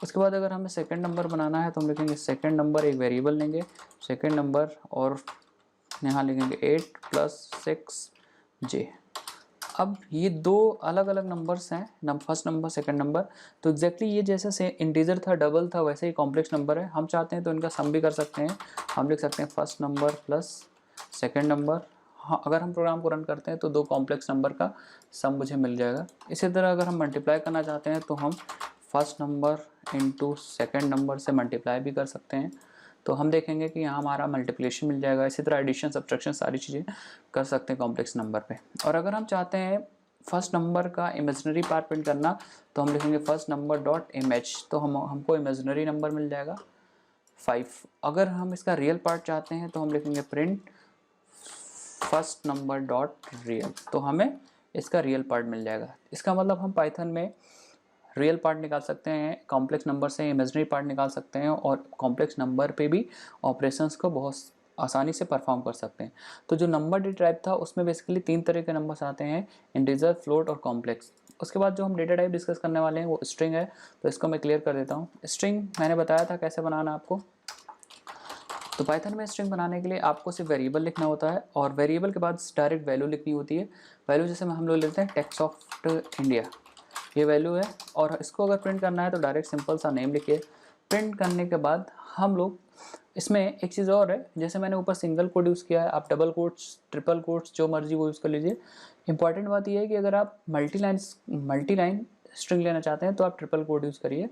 Speaker 1: उसके बाद अगर हमें सेकंड नंबर बनाना है तो हम लिखेंगे सेकंड नंबर, एक वेरिएबल लेंगे सेकंड नंबर और यहाँ लिखेंगे 8 + 6J। अब ये दो अलग अलग नंबर्स हैं, फर्स्ट नंबर सेकंड नंबर। तो एग्जैक्टली ये जैसे से इंटीजर था डबल था वैसे ही कॉम्प्लेक्स नंबर है। हम चाहते हैं तो इनका सम भी कर सकते हैं। हम लिख सकते हैं first number plus second number. हाँ, अगर हम प्रोग्राम को रन करते हैं तो दो कॉम्प्लेक्स नंबर का सम मुझे मिल जाएगा। इसी तरह अगर हम मल्टीप्लाई करना चाहते हैं तो हम first number into second number से मल्टीप्लाई भी कर सकते हैं। तो हम देखेंगे कि यहाँ हमारा मल्टीप्लिकेशन मिल जाएगा। इसी तरह एडिशन सब्ट्रैक्शन सारी चीज़ें कर सकते हैं कॉम्प्लेक्स नंबर पे। और अगर हम चाहते हैं फर्स्ट नंबर का इमेजिनरी पार्ट प्रिंट करना तो हम लिखेंगे फर्स्ट नंबर डॉट इमेज। तो हमको इमेजिनरी नंबर मिल जाएगा 5। अगर हम इसका रियल पार्ट चाहते हैं तो हम लिखेंगे print first number dot real. तो हमें इसका रियल पार्ट मिल जाएगा। इसका मतलब हम पाइथन में रियल पार्ट निकाल सकते हैं, कॉम्प्लेक्स नंबर से इमेजिनरी पार्ट निकाल सकते हैं और कॉम्प्लेक्स नंबर पे भी ऑपरेशंस को बहुत आसानी से परफॉर्म कर सकते हैं। तो जो नंबर डेटा टाइप था उसमें बेसिकली 3 तरह के नंबर्स आते हैं, इंटीजर, फ्लोट और कॉम्प्लेक्स। उसके बाद जो हम डेटा टाइप डिस्कस करने वाले हैं वो स्ट्रिंग है, तो इसको मैं क्लियर कर देता हूँ। स्ट्रिंग मैंने बताया था कैसे बनाना आपको। तो पाइथन में स्ट्रिंग बनाने के लिए आपको सिर्फ वेरिएबल लिखना होता है और वेरिएबल के बाद डायरेक्ट वैल्यू लिखनी होती है। वैल्यू जैसे हम लोग लेते हैं टेक्सॉफ्ट इंडिया, ये वैल्यू है, और इसको अगर प्रिंट करना है तो डायरेक्ट सिंपल सा नेम लिखिए। प्रिंट करने के बाद हम लोग इसमें एक चीज़ और है, जैसे मैंने ऊपर सिंगल कोड यूज़ किया है, आप डबल कोट्स ट्रिपल कोट्स जो मर्जी वो यूज़ कर लीजिए। इंपॉर्टेंट बात यह है कि अगर आप मल्टी लाइन स्ट्रिंग लेना चाहते हैं तो आप ट्रिपल कोड यूज़ करिए,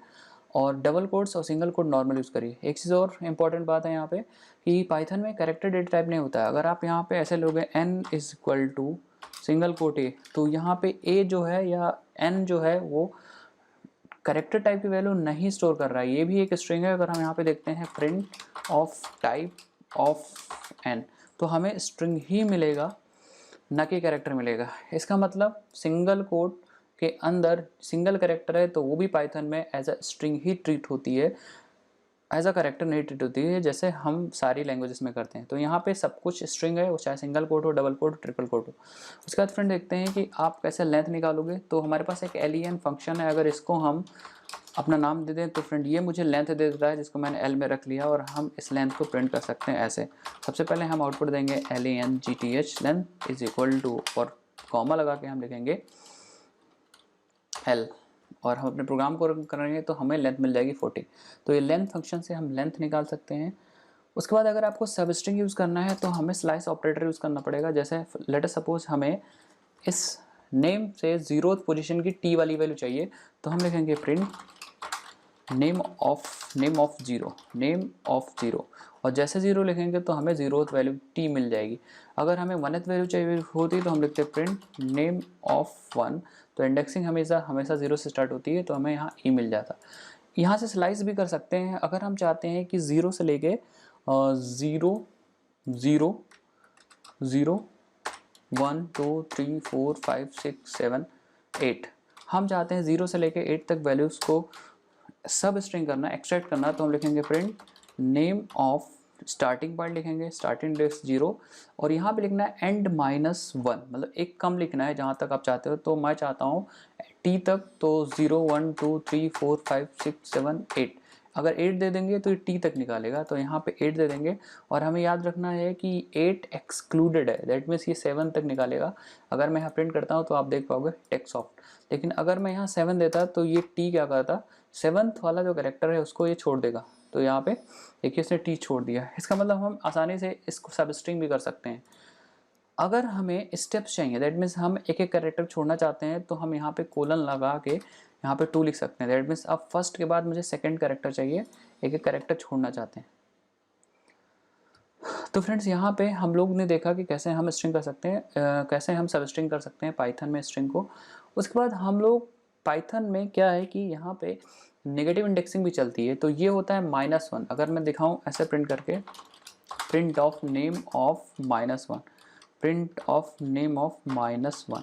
Speaker 1: और डबल कोट्स और सिंगल कोड नॉर्मल यूज़ करिए। एक चीज़ और इंपॉर्टेंट बात है यहाँ पे कि पाइथन में कैरेक्टर डेटा टाइप नहीं होता है। अगर आप यहाँ पे ऐसे लोगे n is equal to single quote A, तो यहाँ पे a जो है या n जो है वो कैरेक्टर टाइप की वैल्यू नहीं स्टोर कर रहा है, ये भी एक स्ट्रिंग है। अगर हम यहाँ पे देखते हैं print of type of n, तो हमें स्ट्रिंग ही मिलेगा, न कि कैरेक्टर मिलेगा। इसका मतलब सिंगल कोट के अंदर सिंगल कैरेक्टर है तो वो भी पाइथन में एज अ स्ट्रिंग ही ट्रीट होती है, एज अ कैरेक्टर नहीं ट्रीट होती है जैसे हम सारी लैंग्वेजेस में करते हैं। तो यहाँ पे सब कुछ स्ट्रिंग है, वो चाहे सिंगल कोट हो, डबल कोट हो, ट्रिपल कोट हो। उसके बाद फ्रेंड देखते हैं कि आप कैसे लेंथ निकालोगे। तो हमारे पास एक len फंक्शन है, अगर इसको हम अपना नाम दे दें तो फ्रेंड ये मुझे लेंथ दे देता है, जिसको मैंने l में रख लिया, और हम इस लेंथ को प्रिंट कर सकते हैं ऐसे। सबसे पहले हम आउटपुट देंगे length length is equal to, और कॉमा लगा के हम लिखेंगे l, और हम अपने प्रोग्राम को रन करेंगे तो हमें लेंथ मिल जाएगी 40। तो ये लेंथ फंक्शन से हम लेंथ निकाल सकते हैं। उसके बाद अगर आपको सब स्ट्रिंग यूज़ करना है तो हमें स्लाइस ऑपरेटर यूज़ करना पड़ेगा। जैसे लेट अस सपोज हमें इस नेम से 0th पोजीशन की t वाली वैल्यू चाहिए, तो हम लिखेंगे प्रिंट नेम ऑफ 0, और जैसे 0 लिखेंगे तो हमें 0th वैल्यू t मिल जाएगी। अगर हमें 1th वैल्यू चाहिए होती तो हम लिखते हैं प्रिंट नेम ऑफ 1, तो इंडेक्सिंग हमेशा 0 से स्टार्ट होती है, तो हमें यहाँ e मिल जाता। यहाँ से स्लाइस भी कर सकते हैं, अगर हम चाहते हैं कि 0 से लेके 0 0 0 1 2 3 4 5 6 7 8, हम चाहते हैं 0 से लेके 8 तक वैल्यूज़ को सब स्ट्रिंग करना, एक्सट्रैक्ट करना, तो हम लिखेंगे print name of starting point, लिखेंगे स्टार्टिंग इंडेक्स 0, और यहाँ पे लिखना है एंड -1, मतलब एक कम लिखना है जहाँ तक आप चाहते हो। तो मैं चाहता हूँ t तक, तो 0 1 2 3 4 5 6 7 8, अगर 8 दे देंगे तो ये t तक निकालेगा, तो यहाँ पे 8 दे देंगे। और हमें याद रखना है कि 8 एक्सक्लूडेड है, दैट मीन्स ये 7 तक निकालेगा। अगर मैं यहाँ प्रिंट करता हूँ तो आप देख पाओगे टेक्सॉफ्ट, लेकिन अगर मैं यहाँ 7 देता तो ये t क्या करता, 7th वाला जो कैरेक्टर है उसको ये छोड़ देगा। तो यहाँ पे देखिए इसने t छोड़ दिया। इसका मतलब हम आसानी से इसको सब स्ट्रिंग भी कर सकते हैं। अगर हमें स्टेप्स चाहिए, दैट मीन्स हम एक एक कैरेक्टर छोड़ना चाहते हैं, तो हम यहाँ पे कोलन लगा के यहाँ पे 2 लिख सकते हैं। दैट मीन्स अब फर्स्ट के बाद मुझे सेकंड कैरेक्टर चाहिए, एक एक कैरेक्टर छोड़ना चाहते हैं। तो फ्रेंड्स यहाँ पे हम लोग ने देखा कि कैसे हम स्ट्रिंग कर सकते हैं, कैसे हम सब स्ट्रिंग कर सकते हैं पाइथन में स्ट्रिंग को। उसके बाद हम लोग पाइथन में क्या है कि यहाँ पे नेगेटिव इंडेक्सिंग भी चलती है, तो ये होता है -1। अगर मैं दिखाऊं ऐसे प्रिंट करके, print of name of -1, print of name of -1,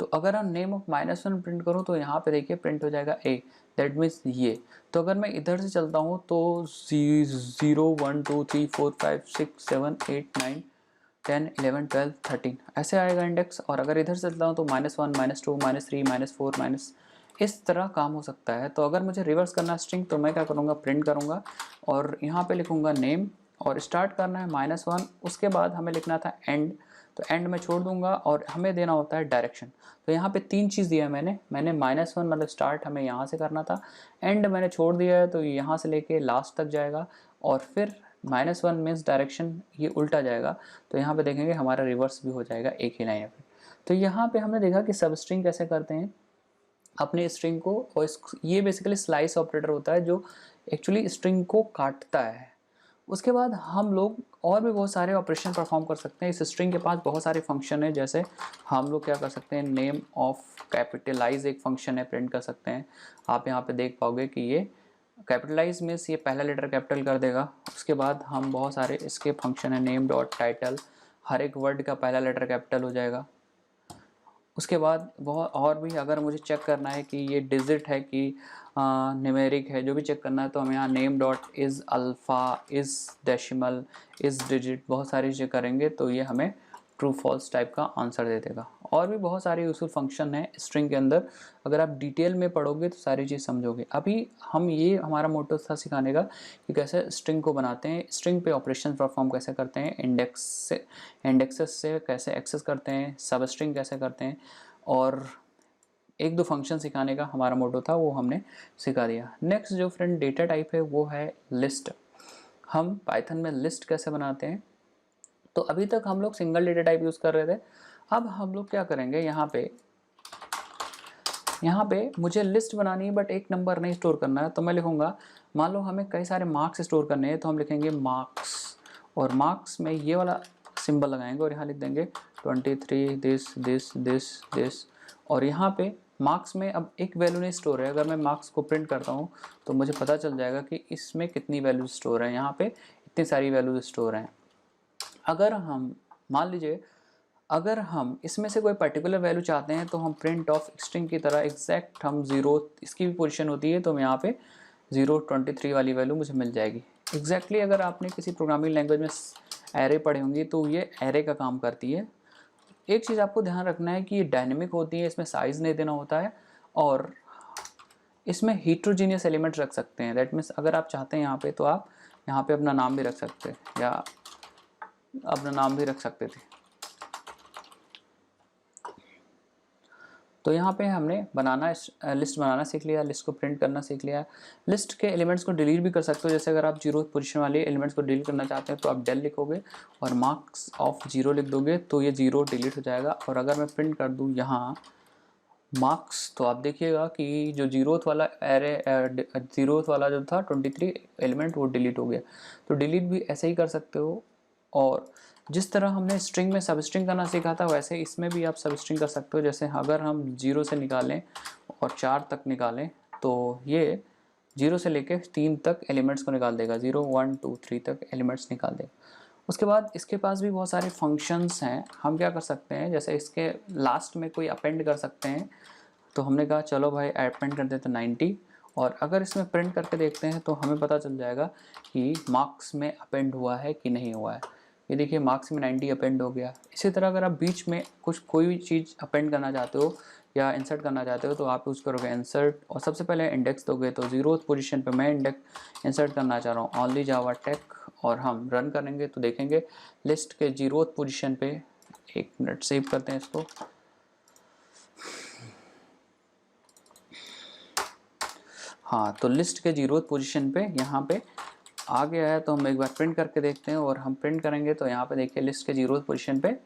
Speaker 1: तो अगर हम नेम ऑफ -1 प्रिंट करूँ तो यहाँ पे देखिए प्रिंट हो जाएगा a, दैट मीन्स ये। तो अगर मैं इधर से चलता हूँ तो 0 1 2 3 4 5 6 7 8 9 10 11 12 13 ऐसे आएगा इंडेक्स। और अगर इधर से चलता हूँ तो -1 -2 -3 -4 इस तरह काम हो सकता है। तो अगर मुझे रिवर्स करना स्ट्रिंग तो मैं क्या करूँगा, प्रिंट करूँगा और यहाँ पे लिखूँगा नेम, और स्टार्ट करना है -1, उसके बाद हमें लिखना था एंड, तो एंड में छोड़ दूंगा, और हमें देना होता है डायरेक्शन। तो यहाँ पे 3 चीज़ दिया मैंने -1 मतलब स्टार्ट हमें यहाँ से करना था, एंड मैंने छोड़ दिया है तो यहाँ से लेके लास्ट तक जाएगा, और फिर -1 मीन्स डायरेक्शन ये उल्टा जाएगा। तो यहाँ पे देखेंगे हमारा रिवर्स भी हो जाएगा एक ही लाइन पे। तो यहाँ पे हमने देखा कि सब स्ट्रिंग कैसे करते हैं अपने स्ट्रिंग को, और ये बेसिकली स्लाइस ऑपरेटर होता है जो एक्चुअली स्ट्रिंग को काटता है। उसके बाद हम लोग और भी बहुत सारे ऑपरेशन परफॉर्म कर सकते हैं। इस स्ट्रिंग के पास बहुत सारे फंक्शन है, जैसे हम लोग क्या कर सकते हैं, नेम ऑफ कैपिटलाइज एक फंक्शन है, प्रिंट कर सकते हैं। आप यहाँ पे देख पाओगे कि ये कैपिटलाइज मीन्स ये पहला लेटर कैपिटल कर देगा। उसके बाद हम बहुत सारे इसके फंक्शन है, नेम डॉट टाइटल, हर एक वर्ड का पहला लेटर कैपिटल हो जाएगा। उसके बाद बहुत और भी, अगर मुझे चेक करना है कि ये डिजिट है कि न्यूमेरिक है, जो भी चेक करना है, तो हम यहाँ name dot is alpha, is decimal, is digit, बहुत सारी चीज़ें करेंगे तो ये हमें ट्रू फॉल्स टाइप का आंसर दे देगा। और भी बहुत सारे यूजफुल फंक्शन हैं स्ट्रिंग के अंदर, अगर आप डिटेल में पढ़ोगे तो सारी चीज़ समझोगे। अभी हम ये हमारा मोटो था सिखाने का कि कैसे स्ट्रिंग को बनाते हैं, स्ट्रिंग पे ऑपरेशन परफॉर्म कैसे करते हैं, इंडेक्सेस से कैसे एक्सेस करते हैं, सब स्ट्रिंग कैसे करते हैं, और एक दो फंक्शन सिखाने का हमारा मोटो था, वो हमने सिखा दिया। नेक्स्ट जो फ्रेंड डेटा टाइप है वो है लिस्ट। हम पाइथन में लिस्ट कैसे बनाते हैं, तो अभी तक हम लोग सिंगल डेटा टाइप यूज़ कर रहे थे। अब हम लोग क्या करेंगे, यहाँ पे मुझे लिस्ट बनानी है बट एक नंबर नहीं स्टोर करना है, तो मैं लिखूँगा, मान लो हमें कई सारे मार्क्स स्टोर करने हैं, तो हम लिखेंगे मार्क्स, और मार्क्स में ये वाला सिंबल लगाएंगे और यहाँ लिख देंगे 23 दिस, और यहाँ पे मार्क्स में अब एक वैल्यू नहीं स्टोर है। अगर मैं मार्क्स को प्रिंट करता हूँ तो मुझे पता चल जाएगा कि इसमें कितनी वैल्यू स्टोर है, यहाँ पे इतनी सारी वैल्यूज स्टोर हैं। अगर हम मान लीजिए अगर हम इसमें से कोई पर्टिकुलर वैल्यू चाहते हैं तो हम प्रिंट ऑफ स्ट्रिंग की तरह एग्जैक्ट हम 0, इसकी भी पोजीशन होती है, तो मैं यहाँ पे 023 वाली वैल्यू मुझे मिल जाएगी एग्जैक्टली। अगर आपने किसी प्रोग्रामिंग लैंग्वेज में एरे पढ़ी होंगी तो ये एरे का काम करती है। एक चीज़ आपको ध्यान रखना है कि ये डायनेमिक होती है, इसमें साइज़ नहीं देना होता है, और इसमें हीट्रोजीनियस एलिमेंट रख सकते हैं। दैट मीन्स अगर आप चाहते हैं यहाँ पे, तो आप यहाँ पे अपना नाम भी रख सकते हैं, या अपना नाम भी रख सकते थे। तो यहाँ पे हमने लिस्ट बनाना सीख लिया, लिस्ट को प्रिंट करना सीख लिया। लिस्ट के एलिमेंट्स को डिलीट भी कर सकते हो, जैसे अगर आप 0 पोजीशन वाले एलिमेंट्स को डिलीट करना चाहते हैं तो आप del लिखोगे और मार्क्स ऑफ 0 लिख दोगे, तो ये 0 डिलीट हो जाएगा। और अगर मैं प्रिंट कर दूँ यहाँ मार्क्स, तो आप देखिएगा कि जो जीरोथ वाला जो था 23 एलिमेंट, वो डिलीट हो गया। तो डिलीट भी ऐसे ही कर सकते हो, और जिस तरह हमने स्ट्रिंग में सब स्ट्रिंग करना सीखा था वैसे इसमें भी आप सब स्ट्रिंग कर सकते हो। जैसे अगर हम 0 से निकालें और 4 तक निकालें, तो ये 0 से लेके 3 तक एलिमेंट्स को निकाल देगा, 0 1 2 3 तक एलिमेंट्स निकाल देगा। उसके बाद इसके पास भी बहुत सारे फंक्शंस हैं। हम क्या कर सकते हैं, जैसे इसके लास्ट में कोई अपेंड कर सकते हैं, तो हमने कहा चलो भाई अपेंड कर देते 90, और अगर इसमें प्रिंट करके देखते हैं तो हमें पता चल जाएगा कि मार्क्स में अपेंड हुआ है कि नहीं हुआ है। ये देखिए मार्क्स में 90 अपेंड हो गया। इसी तरह अगर आप बीच में कोई भी चीज़ अपेंड करना चाहते हो या इंसर्ट करना चाहते हो तो आप यूज़ करोगे इंसर्ट, और सबसे पहले इंडेक्स दोगे। तो 0th पोजीशन पे मैं इंडेक्स इंसर्ट करना चाह रहा हूँ, ओनली जावा टेक, और हम रन करेंगे तो देखेंगे लिस्ट के 0th पोजीशन पे, 1 मिनट सेव करते हैं इसको। हाँ, तो लिस्ट के 0th पोजीशन पे यहाँ पे आ गया है, तो हम एक बार प्रिंट करके देखते हैं, और हम प्रिंट करेंगे तो यहाँ पे देखिए लिस्ट के 0th पोजीशन पे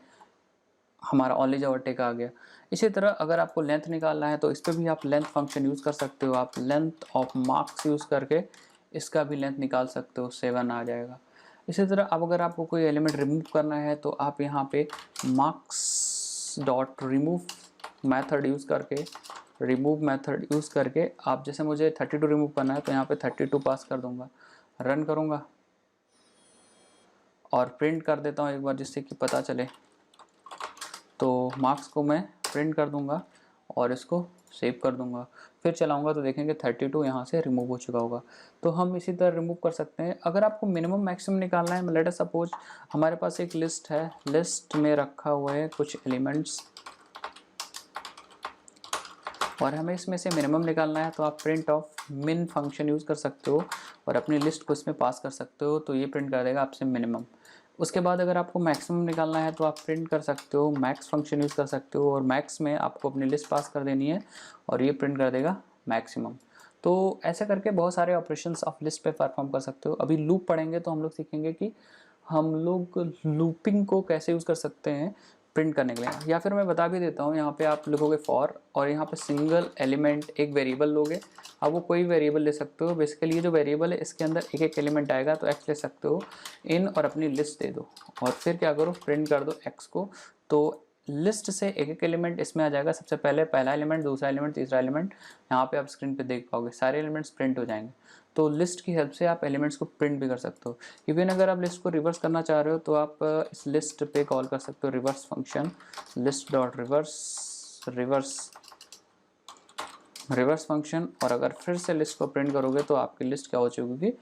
Speaker 1: हमारा ओनली जावा टेक आ गया। इसी तरह अगर आपको लेंथ निकालना है तो इस पर भी आप लेंथ फंक्शन यूज़ कर सकते हो। आप लेंथ ऑफ मार्क्स यूज़ करके इसका भी लेंथ निकाल सकते हो, 7 आ जाएगा। इसी तरह अब अगर आपको कोई एलिमेंट रिमूव करना है तो आप यहाँ पे marks dot remove method use करके आप, जैसे मुझे 32 रिमूव करना है तो यहाँ पे 32 पास कर दूंगा, रन करूँगा और प्रिंट कर देता हूँ एक बार जिससे कि पता चले। तो मार्क्स को मैं प्रिंट कर दूंगा और इसको सेव कर दूंगा, फिर चलाऊंगा तो देखेंगे 32 यहाँ से रिमूव हो चुका होगा। तो हम इसी तरह रिमूव कर सकते हैं। अगर आपको मिनिमम मैक्सिमम निकालना है, लेट अस सपोज हमारे पास एक लिस्ट है, लिस्ट में रखा हुआ है कुछ एलिमेंट्स और हमें इसमें से मिनिमम निकालना है, तो आप प्रिंट ऑफ मिन फंक्शन यूज़ कर सकते हो और अपनी लिस्ट को इसमें पास कर सकते हो, तो ये प्रिंट कर देगा आपसे मिनिमम। उसके बाद अगर आपको मैक्सिमम निकालना है तो आप प्रिंट कर सकते हो, मैक्स फंक्शन यूज़ कर सकते हो, और मैक्स में आपको अपनी लिस्ट पास कर देनी है और ये प्रिंट कर देगा मैक्सिमम। तो ऐसे करके बहुत सारे ऑपरेशंस ऑफ लिस्ट पे परफॉर्म कर सकते हो। अभी लूप पढ़ेंगे तो हम लोग सीखेंगे कि हम लोग लूपिंग को कैसे यूज़ कर सकते हैं प्रिंट करने के लिए। या फिर मैं बता भी देता हूँ, यहाँ पे आप लिखोगे फॉर और यहाँ पे सिंगल एलिमेंट एक वेरिएबल लोगे। आप वो कोई वेरिएबल ले सकते हो, बेसिकली ये जो वेरिएबल है इसके अंदर एक एक एलिमेंट आएगा, तो एक्स ले सकते हो इन और अपनी लिस्ट दे दो और फिर क्या करो प्रिंट कर दो एक्स को। तो लिस्ट से एक एक एलिमेंट इसमें आ जाएगा, सबसे पहले पहला एलिमेंट, दूसरा एलिमेंट, तीसरा एलिमेंट, यहाँ पे आप स्क्रीन पे देख पाओगे सारे एलिमेंट्स प्रिंट हो जाएंगे। तो लिस्ट की हेल्प से आप एलिमेंट्स को प्रिंट भी कर सकते हो। इवन अगर आप लिस्ट को रिवर्स करना चाह रहे हो तो आप इस लिस्ट पे कॉल कर सकते हो reverse function, list dot reverse function, और अगर फिर से लिस्ट को प्रिंट करोगे तो आपकी लिस्ट क्या हो चुकी होगी,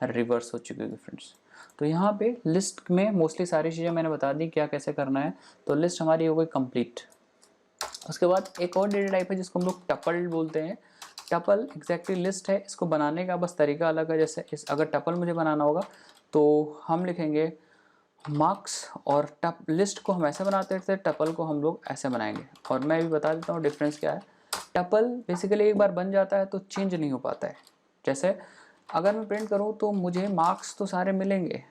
Speaker 1: रिवर्स हो चुकी होगी फ्रेंड्स। तो यहाँ पे लिस्ट में मोस्टली सारी चीज़ें मैंने बता दी क्या कैसे करना है। तो लिस्ट हमारी हो गई कंप्लीट। उसके बाद एक और डेटा टाइप है जिसको हम लोग टपल बोलते हैं। टपल एग्जैक्टली लिस्ट है, इसको बनाने का बस तरीका अलग है। जैसे अगर टपल मुझे बनाना होगा तो हम लिखेंगे मार्क्स, और लिस्ट को हम ऐसे बनाते थे, टपल को हम लोग ऐसे बनाएंगे। और मैं भी बता देता हूँ डिफरेंस क्या है। टपल बेसिकली एक बार बन जाता है तो चेंज नहीं हो पाता है। जैसे अगर मैं प्रिंट करूँ तो मुझे मार्क्स तो सारे मिलेंगे,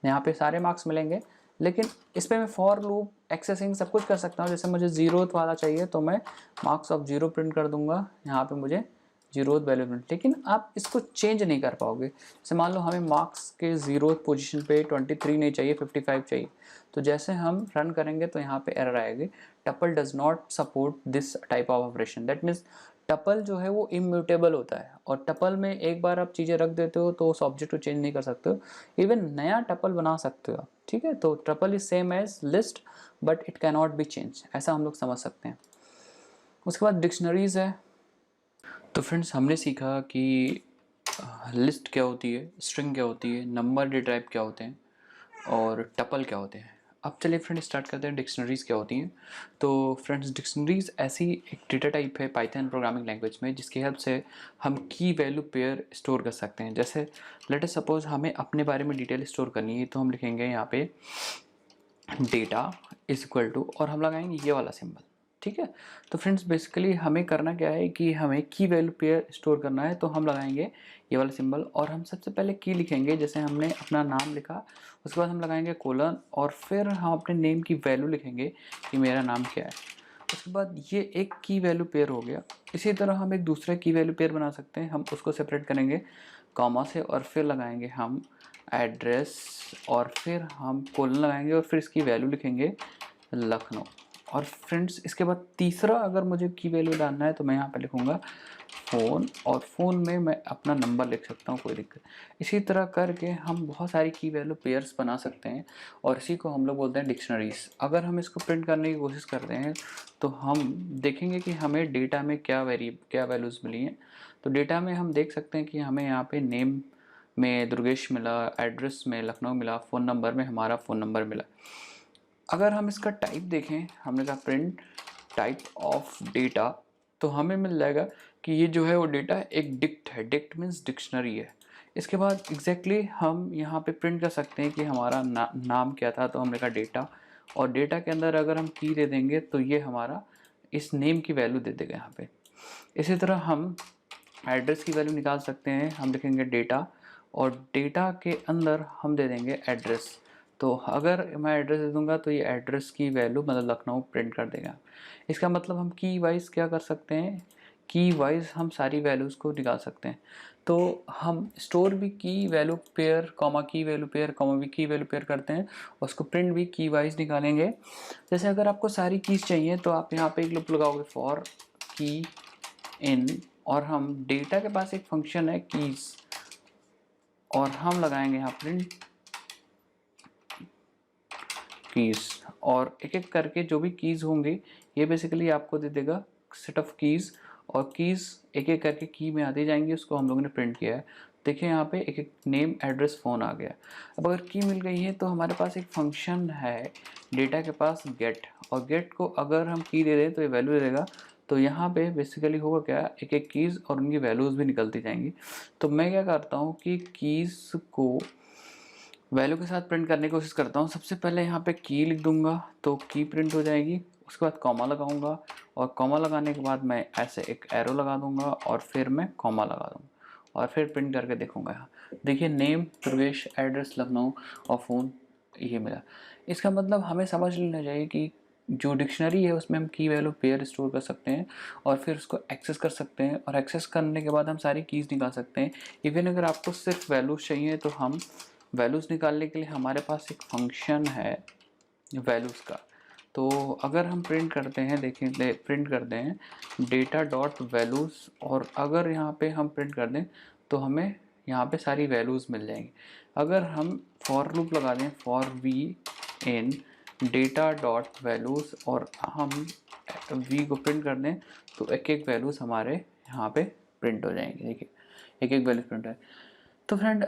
Speaker 1: यहाँ पे सारे मार्क्स मिलेंगे, लेकिन इस पर मैं फॉर लूप एक्सेसिंग सब कुछ कर सकता हूँ। जैसे मुझे 0th वाला चाहिए तो मैं मार्क्स ऑफ 0 प्रिंट कर दूंगा, यहाँ पे मुझे 0th वैल्यू प्रिंट। लेकिन आप इसको चेंज नहीं कर पाओगे। जैसे मान लो हमें मार्क्स के 0th पोजीशन पे 23 नहीं चाहिए, 55 चाहिए, तो जैसे हम रन करेंगे तो यहाँ पे एरर आएगी, tuple does not support this type of operation. That means tuple जो है वो इम्यूटेबल होता है, और टपल में एक बार आप चीज़ें रख देते हो तो उस ऑब्जेक्ट को चेंज नहीं कर सकते हो, इवन नया टपल बना सकते हो आप। ठीक है, तो tuple is same as list but it can not be change, ऐसा हम लोग समझ सकते हैं। उसके बाद डिक्शनरीज है। तो फ्रेंड्स हमने सीखा कि लिस्ट क्या होती है, स्ट्रिंग क्या होती है, नंबर डेटा टाइप क्या होते हैं, और टपल क्या होते हैं। अब चलिए फ्रेंड्स स्टार्ट करते हैं डिक्शनरीज़ क्या होती हैं। तो फ्रेंड्स डिक्शनरीज़ ऐसी एक डेटा टाइप है पाइथन प्रोग्रामिंग लैंग्वेज में जिसकी हेल्प से हम की वैल्यू पेयर स्टोर कर सकते हैं। जैसे लेट अस सपोज हमें अपने बारे में डिटेल स्टोर करनी है, तो हम लिखेंगे यहाँ पे डेटा इज इक्वल टू, और हम लगाएंगे ये वाला सिंबल। ठीक है, तो फ्रेंड्स बेसिकली हमें करना क्या है कि हमें की वैल्यू पेयर स्टोर करना है, तो हम लगाएंगे ये वाला सिंबल, और हम सबसे पहले की लिखेंगे। जैसे हमने अपना नाम लिखा, उसके बाद हम लगाएंगे कोलन, और फिर हम अपने नेम की वैल्यू लिखेंगे कि मेरा नाम क्या है। उसके बाद ये एक की वैल्यू पेयर हो गया। इसी तरह हम एक दूसरा की वैल्यू पेयर बना सकते हैं। हम उसको सेपरेट करेंगे कॉमा से, और फिर लगाएंगे हम एड्रेस, और फिर हम कोलन लगाएंगे, और फिर इसकी वैल्यू लिखेंगे लखनऊ। और फ्रेंड्स इसके बाद तीसरा अगर मुझे की वैल्यू डालना है तो मैं यहाँ पे लिखूँगा फ़ोन, और फ़ोन में मैं अपना नंबर लिख सकता हूँ, कोई दिक्कत। इसी तरह करके हम बहुत सारी की वैल्यू पेयर्स बना सकते हैं, और इसी को हम लोग बोलते हैं डिक्शनरीज। अगर हम इसको प्रिंट करने की कोशिश करते हैं तो हम देखेंगे कि हमें डेटा में क्या वैल्यूज़ मिली हैं। तो डेटा में हम देख सकते हैं कि हमें यहाँ पे नेम में दुर्गेश मिला, एड्रेस में लखनऊ मिला, फ़ोन नंबर में हमारा फ़ोन नंबर मिला। अगर हम इसका टाइप देखें, हमने कहा प्रिंट टाइप ऑफ डेटा, तो हमें मिल जाएगा कि ये जो है वो डेटा एक डिक्ट है। डिक्ट मीन्स डिक्शनरी है। इसके बाद एग्जैक्टली हम यहाँ पे प्रिंट कर सकते हैं कि हमारा नाम क्या था, तो हमने कहा डेटा, और डेटा के अंदर अगर हम की दे देंगे तो ये हमारा इस नेम की वैल्यू दे देगा यहाँ पे। इसी तरह हम एड्रेस की वैल्यू निकाल सकते हैं। हम लिखेंगे डेटा, और डेटा के अंदर हम दे देंगे एड्रेस। तो अगर मैं एड्रेस दे दूंगा तो ये एड्रेस की वैल्यू मतलब लखनऊ प्रिंट कर देगा। इसका मतलब हम की वाइज क्या कर सकते हैं, की वाइज हम सारी वैल्यूज़ को निकाल सकते हैं। तो हम स्टोर भी की वैल्यू पेयर कॉमा की वैल्यू पेयर कॉमा भी की वैल्यू पेयर करते हैं, और उसको प्रिंट भी की वाइज निकालेंगे। जैसे अगर आपको सारी कीज़ चाहिए तो आप यहाँ पे एक लूप लगाओगे फॉर की इन, और हम डेटा के पास एक फंक्शन है कीज, और हम लगाएंगे यहाँ प्रिंट कीज, और एक एक करके जो भी कीज होंगे ये बेसिकली आपको दे देगा सेट ऑफ कीज, और कीज एक एक करके की में आती जाएंगी। उसको हम लोगों ने प्रिंट किया है। देखिए यहाँ पे एक एक नेम एड्रेस फ़ोन आ गया। अब अगर की मिल गई है तो हमारे पास एक फंक्शन है डेटा के पास गेट, और गेट को अगर हम की दे दें तो ये वैल्यू दे देगा। तो यहाँ पे बेसिकली होगा क्या, एक एक कीज़ और उनकी वैल्यूज़ भी निकलती जाएंगी। तो मैं क्या करता हूँ कि कीज़ को वैल्यू के साथ प्रिंट करने की कोशिश करता हूँ। सबसे पहले यहाँ पे की लिख दूंगा तो की प्रिंट हो जाएगी। उसके बाद कॉमा लगाऊंगा, और कॉमा लगाने के बाद मैं ऐसे एक एरो लगा दूंगा, और फिर मैं कॉमा लगा दूंगा, और फिर प्रिंट करके देखूंगा। यहाँ देखिए नेम प्रवेश एड्रेस लखनऊ और फ़ोन ये मिला। इसका मतलब हमें समझ लेना चाहिए कि जो डिक्शनरी है उसमें हम की वैल्यू पेयर स्टोर कर सकते हैं, और फिर उसको एक्सेस कर सकते हैं, और एक्सेस करने के बाद हम सारी कीज़ निकाल सकते हैं। इवन अगर आपको सिर्फ वैल्यूज़ चाहिए तो हम वैल्यूज़ निकालने के लिए हमारे पास एक फंक्शन है वैल्यूज़ का। तो अगर हम प्रिंट करते हैं, देखें प्रिंट करते हैं डेटा डॉट वैल्यूज़, और अगर यहाँ पे हम प्रिंट कर दें तो हमें यहाँ पे सारी वैल्यूज़ मिल जाएंगी। अगर हम फॉर लूप लगा दें for v in data dot values, और हम वी को प्रिंट कर दें तो एक एक वैल्यूज़ हमारे यहाँ पे प्रिंट हो जाएंगे। देखिए एक एक वैल्यू प्रिंट है। तो फ्रेंड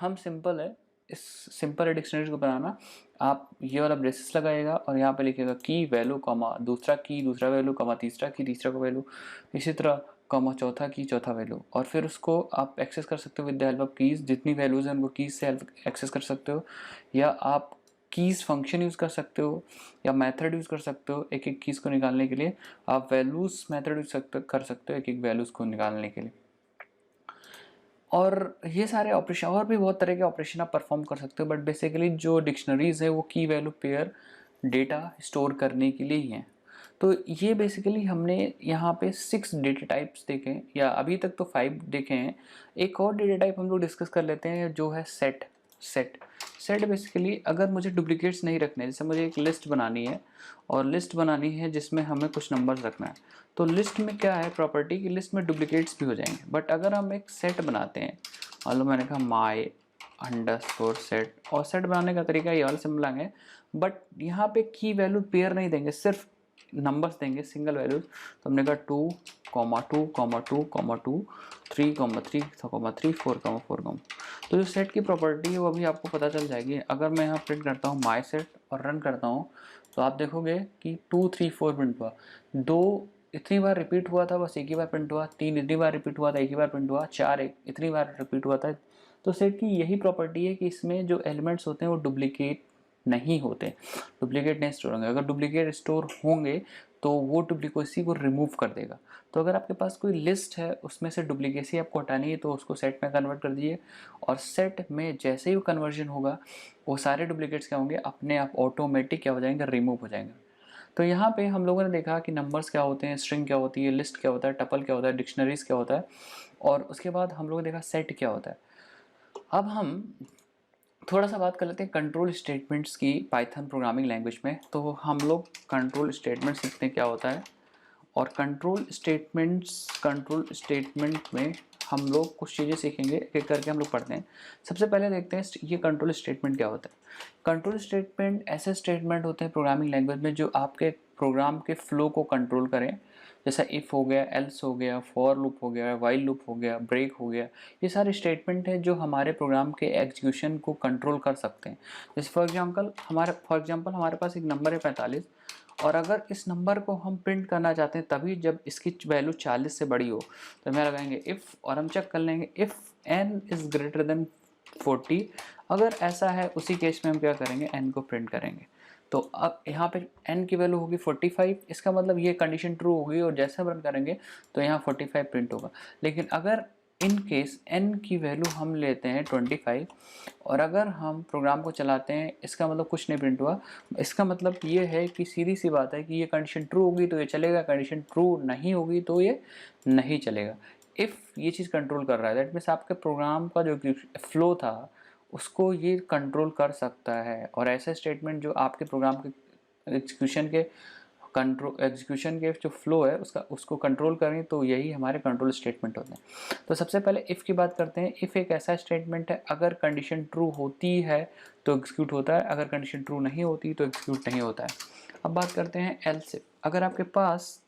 Speaker 1: हम सिंपल है इस सिंपल डिक्शनरी को बनाना, आप ये वाला ब्रेसेस लगाइएगा और यहाँ पे लिखिएगा की वैल्यू कॉमा दूसरा की दूसरा वैल्यू कॉमा तीसरा की तीसरा का वैल्यू, इसी तरह कॉमा चौथा की चौथा वैल्यू, और फिर उसको आप एक्सेस कर सकते हो with the help of keys. जितनी वैल्यूज़ हैं उनको कीज़ से एक्सेस कर सकते हो, या आप कीज़ फंक्शन यूज़ कर सकते हो, या मेथड यूज़ कर सकते हो एक एक कीज़ को निकालने के लिए। आप वैल्यूज़ मेथड यूज़ कर सकते हो एक एक वैल्यूज़ को निकालने के लिए। और ये सारे ऑपरेशन, और भी बहुत तरह के ऑपरेशन आप परफॉर्म कर सकते हो, बट बेसिकली जो डिक्शनरीज है वो की वैल्यू पेयर डेटा स्टोर करने के लिए ही हैं। तो ये बेसिकली हमने यहाँ पे 6 डेटा टाइप्स देखे हैं, या अभी तक तो 5 देखे हैं। एक और डेटा टाइप हम लोग डिस्कस कर लेते हैं जो है सेट। सेट बेसिकली अगर मुझे डुप्लीकेट्स नहीं रखने, जैसे मुझे एक लिस्ट बनानी है और लिस्ट बनानी है जिसमें हमें कुछ नंबर्स रखना है, तो लिस्ट में क्या है प्रॉपर्टी कि लिस्ट में डुप्लीकेट्स भी हो जाएंगे। बट अगर हम एक सेट बनाते हैं, मान लो मैंने कहा माई अंडरस्कोर सेट, और सेट बनाने का तरीका ये वाला सिंपल है, बट यहाँ पे की वैल्यू पेयर नहीं देंगे, सिर्फ नंबर्स देंगे सिंगल वैल्यूज। तो हमने कहा 2, 2, 2, 2, 3, 3, 3, 4, 4। तो जो सेट की प्रॉपर्टी है वो अभी आपको पता चल जाएगी। अगर मैं यहाँ प्रिंट करता हूँ माई सेट और रन करता हूँ, तो आप देखोगे कि 2, 3, 4 प्रिंट हुआ, 2 इतनी बार रिपीट हुआ था बस एक ही बार प्रिंट हुआ, 3 इतनी बार रिपीट हुआ था एक ही बार प्रिंट हुआ, 4 इतनी बार रिपीट हुआ था। तो सेट की यही प्रॉपर्टी है कि इसमें जो एलिमेंट्स होते हैं वो डुप्लीकेट नहीं होते, डुप्लीकेट नहीं स्टोर होंगे। अगर डुप्लीकेट स्टोर होंगे तो वो डुप्लीकेसी को रिमूव कर देगा। तो अगर आपके पास कोई लिस्ट है उसमें से डुप्लीकेसी आपको हटानी है तो उसको सेट में कन्वर्ट कर दीजिए, और सेट में जैसे ही वो कन्वर्जन होगा वो सारे डुप्लीकेट्स क्या होंगे, अपने आप ऑटोमेटिक क्या हो जाएंगे, रिमूव हो जाएंगे। तो यहाँ पे हम लोगों ने देखा कि नंबर्स क्या होते हैं, स्ट्रिंग क्या होती है, लिस्ट क्या होता है, टपल क्या होता है, डिक्शनरीज क्या होता है, और उसके बाद हम लोगों ने देखा सेट क्या होता है। अब हम थोड़ा सा बात कर लेते हैं कंट्रोल स्टेटमेंट्स की पाइथन प्रोग्रामिंग लैंग्वेज में। तो हम लोग कंट्रोल स्टेटमेंट सीखते हैं क्या होता है, और कंट्रोल स्टेटमेंट में हम लोग कुछ चीज़ें सीखेंगे, एक एक करके हम लोग पढ़ते हैं। सबसे पहले देखते हैं ये कंट्रोल स्टेटमेंट क्या होता है। कंट्रोल स्टेटमेंट ऐसे स्टेटमेंट होते हैं प्रोग्रामिंग लैंग्वेज में जो आपके प्रोग्राम के फ्लो को कंट्रोल करें, जैसा इफ़ हो गया, एल्स हो गया, फॉर लूप हो गया, वाइल लूप हो गया, ब्रेक हो गया। ये सारे स्टेटमेंट हैं जो हमारे प्रोग्राम के एग्जीक्यूशन को कंट्रोल कर सकते हैं। जैसे फॉर एग्जांपल हमारे पास एक नंबर है 45, और अगर इस नंबर को हम प्रिंट करना चाहते हैं तभी जब इसकी वैल्यू 40 से बड़ी हो, तो हम लगाएंगे इफ़, और हम चेक कर लेंगे if n is greater then 40। अगर ऐसा है उसी केस में हम क्या करेंगे, n को प्रिंट करेंगे। तो अब यहाँ पे n की वैल्यू होगी 45, इसका मतलब ये कंडीशन ट्रू होगी, और जैसे हम रन करेंगे तो यहाँ 45 प्रिंट होगा। लेकिन अगर इन केस n की वैल्यू हम लेते हैं 25, और अगर हम प्रोग्राम को चलाते हैं, इसका मतलब कुछ नहीं प्रिंट हुआ। इसका मतलब ये है कि सीधी सी बात है कि ये कंडीशन ट्रू होगी तो ये चलेगा, कंडीशन ट्रू नहीं होगी तो ये नहीं चलेगा। इफ़ ये चीज़ कंट्रोल कर रहा है, दैट मीन्स आपके प्रोग्राम का जो फ्लो था उसको ये कंट्रोल कर सकता है। और ऐसे स्टेटमेंट जो आपके प्रोग्राम के एग्जीक्यूशन के जो फ्लो है उसको कंट्रोल करें, तो यही हमारे कंट्रोल स्टेटमेंट होते हैं। तो सबसे पहले इफ़ की बात करते हैं। इफ़ एक ऐसा स्टेटमेंट है, अगर कंडीशन ट्रू होती है तो एग्जीक्यूट होता है, अगर कंडीशन ट्रू नहीं होती तो एग्जीक्यूट नहीं होता है। अब बात करते हैं एल्स इफ। अगर आपके पास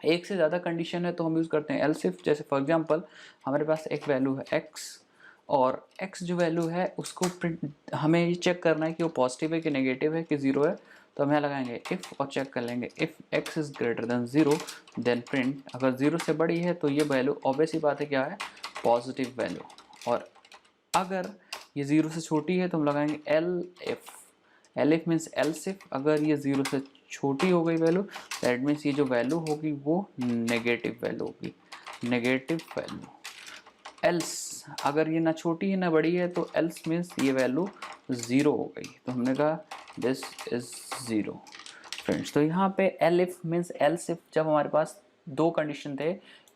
Speaker 1: एक से ज़्यादा कंडीशन है तो हम यूज़ करते हैं एल्स इफ। जैसे फॉर एग्जांपल हमारे पास एक वैल्यू है x, और x जो वैल्यू है उसको प्रिंट, हमें ये चेक करना है कि वो पॉजिटिव है कि नेगेटिव है कि ज़ीरो है। तो हम यहाँ लगाएंगे इफ़ और चेक कर लेंगे if x is greater than 0 then print. अगर 0 से बड़ी है तो ये वैल्यू ऑब्वियस ही बात है क्या है, पॉजिटिव वैल्यू। और अगर ये 0 से छोटी है तो हम लगाएंगे L if means else if. अगर ये 0 से छोटी हो गई वैल्यू, दैट मीन्स ये जो वैल्यू होगी वो नेगेटिव वैल्यू होगी, नेगेटिव वैल्यू। एल्स अगर ये ना छोटी है ना बड़ी है तो एल्स मीन्स ये वैल्यू 0 हो गई, तो हमने कहा दिस इज 0 फ्रेंड्स। तो यहाँ पे L if means else if, जब हमारे पास दो कंडीशन थे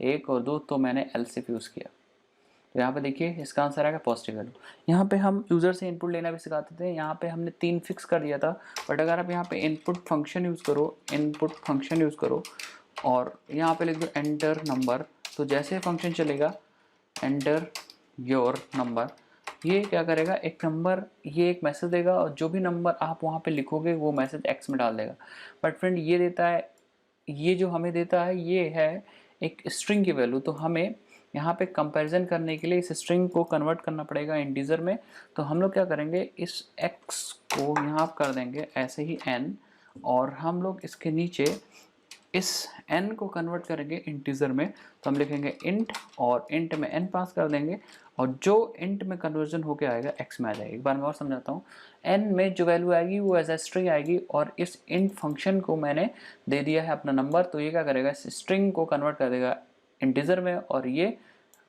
Speaker 1: 1 और 2 तो मैंने एल्स इफ यूज़ किया। तो यहाँ पे देखिए इसका आंसर आएगा पॉजिटिव वैल्यू। यहाँ पे हम यूज़र से इनपुट लेना भी सिखाते थे, यहाँ पे हमने 3 फिक्स कर दिया था। बट अगर आप यहाँ पे इनपुट फंक्शन यूज़ करो और यहाँ पे लिख दो एंटर नंबर, तो जैसे फंक्शन चलेगा एंटर योर नंबर, ये क्या करेगा, एक नंबर, ये एक मैसेज देगा और जो भी नंबर आप वहाँ पे लिखोगे वो मैसेज एक्स में डाल देगा। बट फ्रेंड ये जो हमें देता है ये है एक स्ट्रिंग की वैल्यू, तो हमें यहाँ पे कंपैरिजन करने के लिए इस स्ट्रिंग को कन्वर्ट करना पड़ेगा इंटीजर में। तो हम लोग क्या करेंगे, इस x को यहाँ कर देंगे ऐसे ही n, और हम लोग इसके नीचे इस n को कन्वर्ट करेंगे इंटीजर में। तो हम लिखेंगे int, और int में n पास कर देंगे, और जो int में कन्वर्जन होके आएगा x में आ जाएगी। एक बार मैं और समझाता हूँ। n में जो वैल्यू आएगी वो एज ए स्ट्रिंग आएगी, और इस int फंक्शन को मैंने दे दिया है अपना नंबर, तो ये क्या करेगा, इस स्ट्रिंग को कन्वर्ट कर देगा इंटीजर में, और ये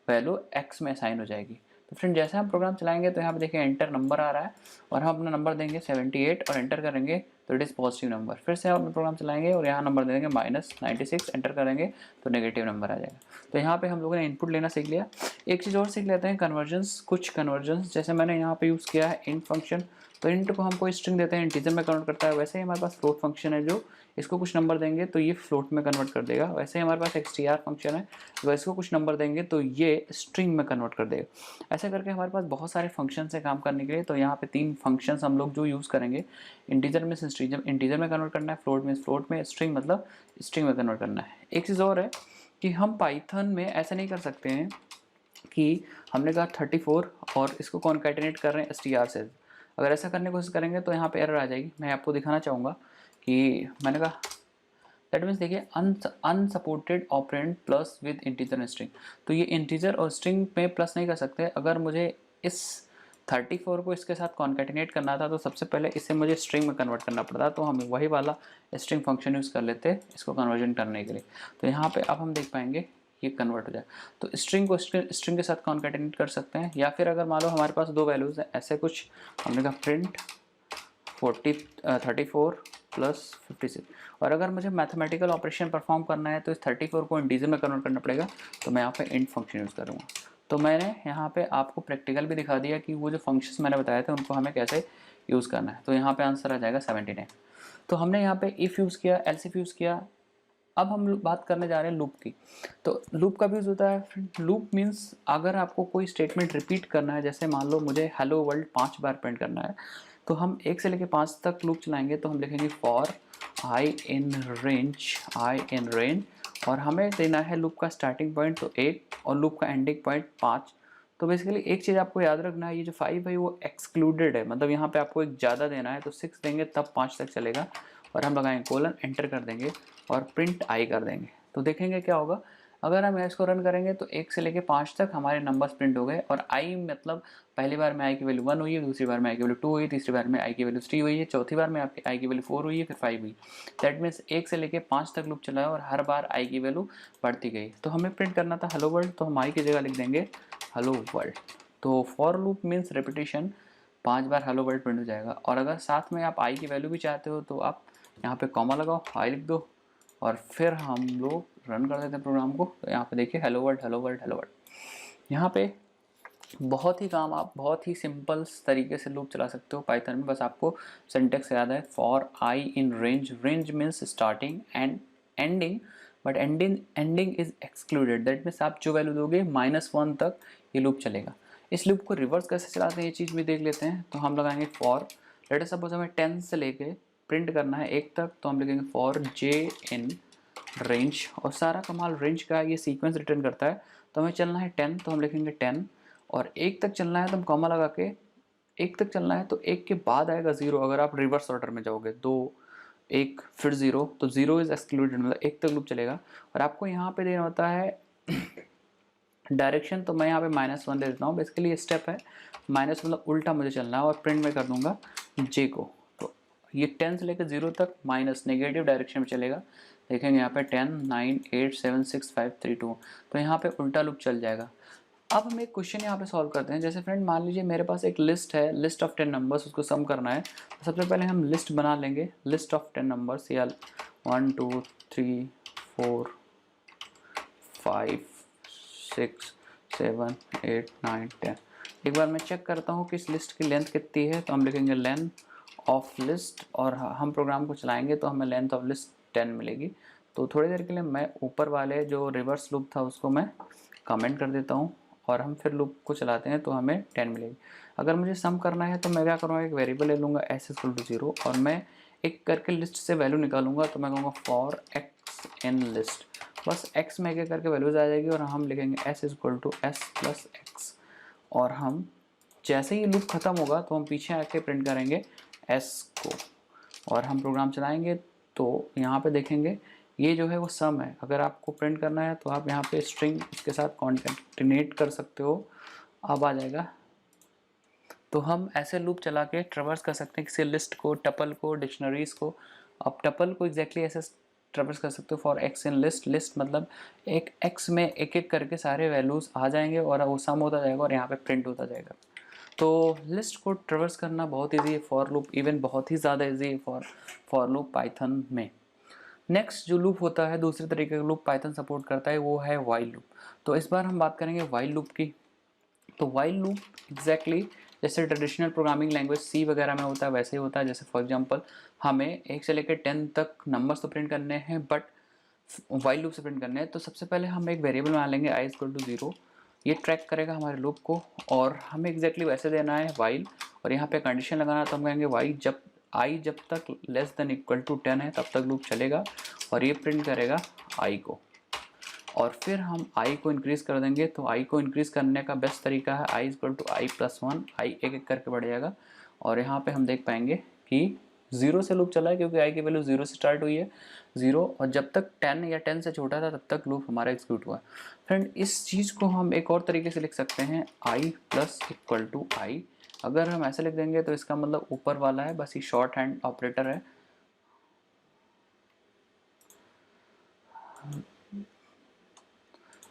Speaker 1: वैल्यू x में असाइन हो जाएगी। तो फ्रेंड जैसे हम प्रोग्राम चलाएंगे तो यहाँ पे देखिए एंटर नंबर आ रहा है, और हम अपना नंबर देंगे 78 और एंटर करेंगे तो इट इज़ पॉजिटिव नंबर। फिर से हम अपना प्रोग्राम चलाएंगे और यहाँ नंबर दे देंगे -96, एंटर करेंगे तो नेगेटिव नंबर आ जाएगा। तो यहाँ पे हम लोगों ने इनपुट लेना सीख लिया। एक चीज़ और सीख लेते हैं, कन्वर्जेंस। कुछ कन्वर्जेंस जैसे मैंने यहाँ पे यूज़ किया है इंट फंक्शन, तो इंट को हम कोई स्ट्रिंग देते हैं, इंटीजर में कन्वर्ट करता है। वैसे ही हमारे पास फ्लोट फंक्शन है, जो इसको कुछ नंबर देंगे तो ये फ्लोट में कन्वर्ट कर देगा। वैसे ही हमारे पास एक्सटीआर फंक्शन है, तो इसको कुछ नंबर देंगे तो ये स्ट्रिंग में कन्वर्ट कर देगा। ऐसे करके हमारे पास बहुत सारे फंक्शन है काम करने के लिए। तो यहाँ पे 3 फंक्शन हम लोग जो यूज़ करेंगे, इंटीजर में इंटीजर में कन्वर्ट करना है, फ्लोट में, स्ट्रिंग मतलब स्ट्रिंग में कन्वर्ट करना है। एक चीज़ और है कि हम पाइथन में ऐसा नहीं कर सकते हैं कि हमने कहा 34 और इसको कॉन्कैटिनेट कर रहे हैं str से। अगर ऐसा करने की कोशिश करेंगे तो यहाँ पे एरर आ जाएगी। मैं आपको दिखाना चाहूँगा कि मैंने कहा दैट मीन्स देखिए unsupported operand plus with integer string. तो ये इंटीजर और स्ट्रिंग में प्लस नहीं कर सकते। अगर मुझे इस 34 को इसके साथ कॉन्कैटिनेट करना था तो सबसे पहले इसे मुझे स्ट्रिंग में कन्वर्ट करना पड़ता, तो हम वही वाला स्ट्रिंग फंक्शन यूज़ कर लेते इसको कन्वर्जन करने के लिए। तो यहाँ पे अब हम देख पाएंगे ये कन्वर्ट हो जाए। तो स्ट्रिंग को स्ट्रिंग के साथ कॉन्कैटिनेट कर सकते हैं, या फिर अगर मान लो हमारे पास 2 वैल्यूज़ हैं ऐसे कुछ, हमने कहा प्रिंट 34 प्लस 56, और अगर मुझे मैथमेटिकल ऑपरेशन परफॉर्म करना है तो इस 34 को इंटीजर में कन्वर्ट करना पड़ेगा। तो मैं यहाँ पे इंट फंक्शन यूज़ करूँगा। तो मैंने यहाँ पे आपको प्रैक्टिकल भी दिखा दिया कि वो जो फंक्शंस मैंने बताए थे उनको हमें कैसे यूज़ करना है। तो यहाँ पे आंसर आ जाएगा 79। तो हमने यहाँ पे इफ़ यूज़ किया, एल्स इफ यूज़ किया। अब हम बात करने जा रहे हैं लूप की। तो लूप का भी यूज़ होता है। लूप मीन्स अगर आपको कोई स्टेटमेंट रिपीट करना है, जैसे मान लो मुझे हेलो वर्ल्ड 5 बार प्रिंट करना है, तो हम 1 से लेकर 5 तक लूप चलाएंगे। तो हम लिखेंगे फॉर आई इन रेंज, और हमें देना है लूप का स्टार्टिंग पॉइंट तो 1 और लूप का एंडिंग पॉइंट 5। तो बेसिकली एक चीज़ आपको याद रखना है, ये जो 5 है वो एक्सक्लूडेड है, मतलब यहाँ पे आपको एक ज़्यादा देना है। तो 6 देंगे तब 5 तक चलेगा, और हम लगाएंगे कोलन, एंटर कर देंगे और प्रिंट आई कर देंगे। तो देखेंगे क्या होगा। अगर हम इसको रन करेंगे तो 1 से लेके 5 तक हमारे नंबर्स प्रिंट हो गए, और आई मतलब पहली बार में आई की वैल्यू 1 हुई है, दूसरी बार में आई की वैल्यू 2 हुई, तीसरी बार में आई की वैल्यू 3 हुई है, चौथी बार में आपकी आई की वैल्यू 4 हुई है, फिर 5 हुई। दैट मीन्स 1 से लेके 5 तक लूप चला है और हर बार आई की वैल्यू बढ़ती गई। तो हमें प्रिंट करना था हेलो वर्ल्ड, तो हम आई की जगह लिख देंगे हेलो वर्ल्ड। तो for loop means repetition, 5 bar hello world print हो जाएगा। और अगर साथ में आप आई की वैल्यू भी चाहते हो तो आप यहाँ पे कॉमा लगाओ, आई लिख दो, और फिर हम लोग रन कर देते हैं प्रोग्राम को। तो यहाँ पे देखिए hello world hello world hello world. यहाँ पे बहुत ही काम, आप बहुत ही सिंपल तरीके से लूप चला सकते हो पाइथन में। बस आपको सिंटेक्स याद है, for I in range, range means starting and ending, but ending is excluded. That means आप जो वैल्यू दोगे -1 तक ये लूप चलेगा। इस लूप को रिवर्स कैसे चलाते हैं ये चीज़ भी देख लेते हैं। तो हम लगाएंगे फॉर, लेट अस सपोज हमें 10 से लेके प्रिंट करना है 1 तक, तो हम लिखेंगे फॉर जे इन रेंज, और सारा कमाल रेंज का ये सीक्वेंस रिटर्न करता है। तो हमें चलना है 10, तो हम लिखेंगे 10, और 1 तक चलना है तो हम कॉमा लगा के 1 तक चलना है, तो 1 के बाद आएगा 0। अगर आप रिवर्स ऑर्डर में जाओगे 2 1 फिर 0, तो 0 इज एक्सक्लूडेड, मतलब 1 तक लूप चलेगा। और आपको यहाँ पे देना होता है डायरेक्शन, तो मैं यहाँ पे -1 दे देता हूँ। बेसिकली ये स्टेप है, माइनस मतलब उल्टा मुझे चलना है, और प्रिंट में कर दूंगा जे को। तो ये 10 से लेकर 0 तक माइनस नेगेटिव डायरेक्शन में चलेगा। देखेंगे यहाँ पे 10 9 8 7 6 5 3 2, तो यहाँ पे उल्टा लूप चल जाएगा। अब हम एक क्वेश्चन यहाँ पे सॉल्व करते हैं। जैसे फ्रेंड मान लीजिए मेरे पास एक लिस्ट है, लिस्ट ऑफ 10 नंबर्स, उसको सम करना है। तो सबसे पहले हम लिस्ट बना लेंगे, लिस्ट ऑफ 10 नंबर्स, या 1 2 3 4 5 6 7 8 9 10। एक बार मैं चेक करता हूँ कि इस लिस्ट की लेंथ कितनी है। तो हम लिखेंगे लेंथ ऑफ लिस्ट, और हम प्रोग्राम को चलाएंगे तो हमें लेंथ ऑफ लिस्ट 10 मिलेगी। तो थोड़ी देर के लिए मैं ऊपर वाले जो रिवर्स लूप था उसको मैं कमेंट कर देता हूँ, और हम फिर लूप को चलाते हैं तो हमें 10 मिलेगी। अगर मुझे सम करना है तो मैं क्या करूँगा, एक वेरिएबल ले लूँगा s = 0, और मैं एक करके लिस्ट से वैल्यू निकालूंगा। तो मैं कहूँगा फॉर x इन लिस्ट, बस x में एक करके वैल्यूज आ जाएगी और हम लिखेंगे s is equal to S plus X. और हम जैसे ही लूप ख़त्म होगा तो हम पीछे आके प्रिंट करेंगे s को, और हम प्रोग्राम चलाएंगे तो यहाँ पे देखेंगे ये जो है वो सम है। अगर आपको प्रिंट करना है तो आप यहाँ पे स्ट्रिंग इसके साथ कॉन्केटिनेट कर सकते हो, अब आ जाएगा। तो हम ऐसे लूप चला के ट्रैवर्स कर सकते हैं किसी लिस्ट को, टपल को, डिक्शनरीज को। आप टपल को एग्जैक्टली ऐसे ट्रैवर्स कर सकते हो for x in list. List मतलब एक एक्स में एक एक करके सारे वैल्यूज़ आ जाएंगे और वो सम होता जाएगा और यहाँ पे प्रिंट होता जाएगा। तो लिस्ट को ट्रैवर्स करना बहुत ईजी है फॉर लूप, इवन बहुत ही ज़्यादा ईजी है फॉर लूप पाइथन में। नेक्स्ट जो लूप होता है, दूसरे तरीके का लूप पाइथन सपोर्ट करता है, वो है वाइल लूप। तो इस बार हम बात करेंगे वाइल लूप की। तो वाइल लूप एग्जैक्टली जैसे ट्रेडिशनल प्रोग्रामिंग लैंग्वेज सी वगैरह में होता है वैसे ही होता है। जैसे फॉर एग्जांपल हमें 1 से लेकर 10 तक नंबर्स तो प्रिंट करने हैं, बट वाइल लूप से प्रिंट करने हैं। तो सबसे पहले हम एक वेरिएबल मान लेंगे i इक्वल टू 0। ये ट्रैक करेगा हमारे लूप को और हमें एग्जैक्टली वैसे देना है वाइल, और यहाँ पे कंडीशन लगाना है। तो हम कहेंगे वाई जब i जब तक लेस देन इक्वल टू 10 है तब तक लूप चलेगा और ये प्रिंट करेगा i को। और फिर हम i को इंक्रीज़ कर देंगे। तो i को इंक्रीज़ करने का बेस्ट तरीका है i equal to I plus 1। i एक एक करके बढ़ जाएगा और यहाँ पे हम देख पाएंगे कि 0 से लूप चला है क्योंकि i की वैल्यू 0 से स्टार्ट हुई है 0, और जब तक 10 या 10 से छोटा था तब तक लूप हमारा एग्जीक्यूट हुआ। फ्रेंड इस चीज़ को हम एक और तरीके से लिख सकते हैं i प्लस इक्वल टू आई। अगर हम ऐसे लिख देंगे तो इसका मतलब ऊपर वाला है, बस ये शॉर्ट हैंड ऑपरेटर है।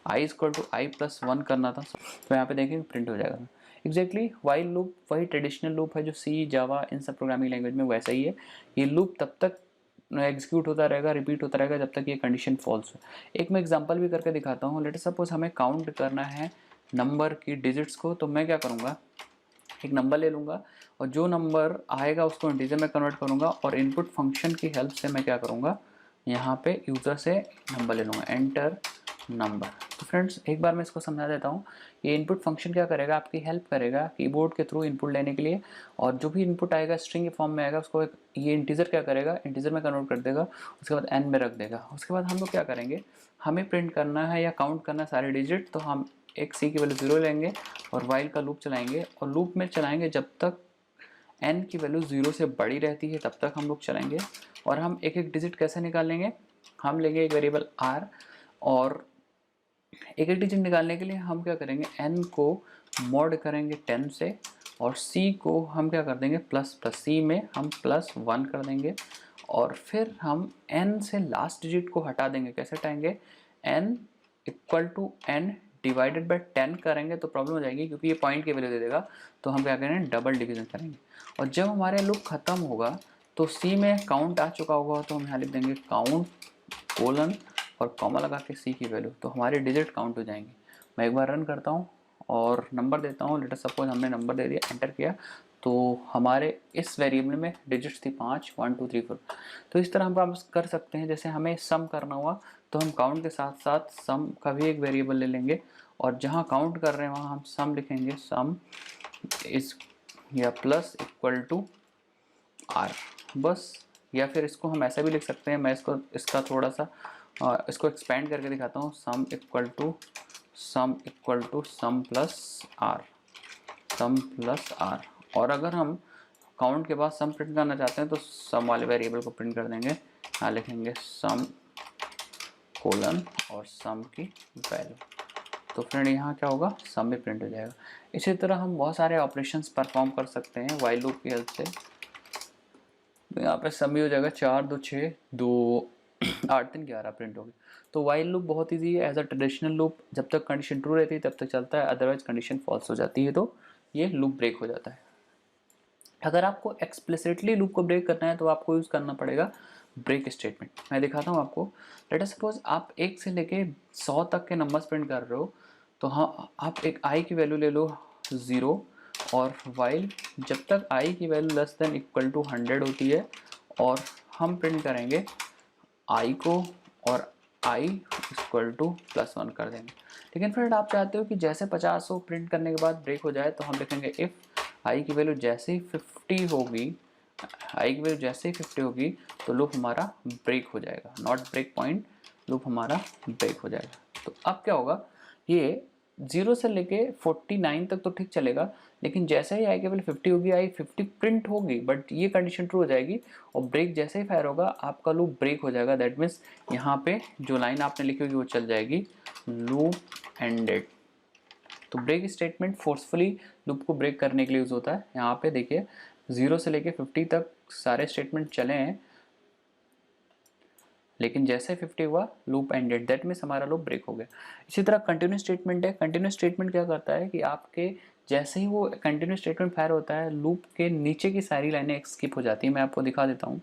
Speaker 1: I equal to I plus 1 करना था, तो यहाँ पे देखेंगे प्रिंट हो जाएगा एग्जैक्टली। वाइल लूप वही ट्रेडिशनल लूप है जो सी, जावा, इन सब प्रोग्रामिंग लैंग्वेज में वैसा ही है। ये लूप तब तक एग्जीक्यूट होता रहेगा, रिपीट होता रहेगा जब तक ये कंडीशन फॉल्स हो। एक मैं एग्जांपल भी करके दिखाता हूँ। लेट सपोज हमें काउंट करना है नंबर की डिजिट्स को। तो मैं क्या करूँगा, एक नंबर ले लूँगा और जो नंबर आएगा उसको इंटीजर में कन्वर्ट करूँगा और इनपुट फंक्शन की हेल्प से मैं क्या करूँगा, यहाँ पे यूज़र से नंबर ले लूँगा, एंटर नंबर। तो फ्रेंड्स एक बार मैं इसको समझा देता हूँ। ये इनपुट फंक्शन क्या करेगा, आपकी हेल्प करेगा कीबोर्ड के थ्रू इनपुट लेने के लिए, और जो भी इनपुट आएगा स्ट्रिंग के फॉर्म में आएगा उसको एक ये इंटीजर क्या करेगा, इंटीजर में कन्वर्ट कर देगा, उसके बाद एन में रख देगा। उसके बाद हम लोग क्या करेंगे, हमें प्रिंट करना है या काउंट करना है सारे डिजिट। तो हम एक सी की वैल्यू 0 लेंगे और वाइल का लूप चलाएंगे, और लूप में चलाएंगे जब तक n की वैल्यू 0 से बड़ी रहती है तब तक हम लोग चलाएंगे। और हम एक एक डिजिट कैसे निकालेंगे, हम लेंगे एक वेरिएबल r, और एक एक डिजिट निकालने के लिए हम क्या करेंगे, n को मॉड करेंगे 10 से, और c को हम क्या कर देंगे प्लस प्लस, c में हम +1 कर देंगे, और फिर हम n से लास्ट डिजिट को हटा देंगे। कैसे हटाएंगे, n equal to n divided by 10 करेंगे तो प्रॉब्लम हो जाएगी क्योंकि ये पॉइंट की वैल्यू दे देगा। तो हम क्या करेंगे, डबल डिवीजन करेंगे, और जब हमारे लूप खत्म होगा तो c में काउंट आ चुका होगा तो हम यहाँ लिख देंगे काउंट कोलन और कॉमा लगा के c की वैल्यू, तो हमारे डिजिट काउंट हो जाएंगे। मैं एक बार रन करता हूँ और नंबर देता हूँ। लेट सपोज हमने नंबर दे दिया, एंटर किया, तो हमारे इस वेरिएबल में डिजिट्स थी 5, 1 2 3 4। तो इस तरह हम काम कर सकते हैं। जैसे हमें सम करना हुआ तो हम काउंट के साथ साथ सम का भी एक वेरिएबल ले लेंगे, और जहाँ काउंट कर रहे हैं वहाँ हम सम लिखेंगे, सम इज या प्लस इक्वल टू आर बस। या फिर इसको हम ऐसा भी लिख सकते हैं, मैं इसका थोड़ा सा इसको एक्सपेंड करके दिखाता हूँ, sum equal to sum plus R, sum plus R. और अगर हम काउंट के बाद सम प्रिंट करना चाहते हैं तो सम वाले वेरिएबल को प्रिंट कर देंगे, यहाँ लिखेंगे सम कोलन और सम की वैल्यू। तो फ्रेंड यहाँ क्या होगा, सम भी प्रिंट हो जाएगा। इसी तरह हम बहुत सारे ऑपरेशंस परफॉर्म कर सकते हैं वाइल लूप की हेल्प से। तो यहाँ पे सम भी हो जाएगा, 4 2 6 2 8 3 11 प्रिंट होगी। तो वाइल लूप बहुत ईजी है एज अ ट्रेडिशनल लूप। जब तक कंडीशन ट्रू रहती है तब तक चलता है, अदरवाइज कंडीशन फॉल्स हो जाती है तो ये लूप ब्रेक हो जाता है। अगर आपको एक्सप्लिसिटली लूप को ब्रेक करना है तो आपको यूज़ करना पड़ेगा ब्रेक स्टेटमेंट। मैं दिखाता हूँ आपको। लेट अस सपोज आप 1 से लेके 100 तक के नंबर्स प्रिंट कर रहे हो, तो हाँ आप एक i की वैल्यू ले लो 0, और वाइल जब तक i की value less than equal to 100 होती है, और हम प्रिंट करेंगे i को और i इक्वल टू +1 कर देंगे। लेकिन फ्रेंड आप चाहते हो कि जैसे 50 हो प्रिंट करने के बाद ब्रेक हो जाए, तो हम लिखेंगे इफ़ i की वैल्यू जैसे ही 50 होगी, i की वैल्यू जैसे ही 50 होगी तो लूप हमारा ब्रेक हो जाएगा। नॉट ब्रेक पॉइंट, लूप हमारा ब्रेक हो जाएगा। तो अब क्या होगा, ये 0 से लेके 49 तक तो ठीक चलेगा, लेकिन जैसे ही आई की वैल्यू 50 होगी, आई 50 प्रिंट होगी, बट ये कंडीशन ट्रू हो जाएगी और ब्रेक जैसे ही फायर होगा आपका लूप ब्रेक हो जाएगा। दैट मीन्स यहाँ पे जो लाइन आपने लिखी होगी वो चल जाएगी, लूप एंडेड। तो ब्रेक स्टेटमेंट फोर्सफुली लूप को ब्रेक करने के लिए यूज होता है। यहाँ पे देखिए 0 से लेके 50 तक सारे स्टेटमेंट चले हैं, लेकिन जैसे 50 हुआ लूप एंडेड, दैट मीन्स हमारा लूप ब्रेक हो गया। इसी तरह कंटिन्यूस स्टेटमेंट है। कंटिन्यूस स्टेटमेंट क्या करता है कि आपके जैसे ही वो कंटिन्यूस स्टेटमेंट फायर होता है, लूप के नीचे की सारी लाइनें स्किप हो जाती है। मैं आपको दिखा देता हूँ।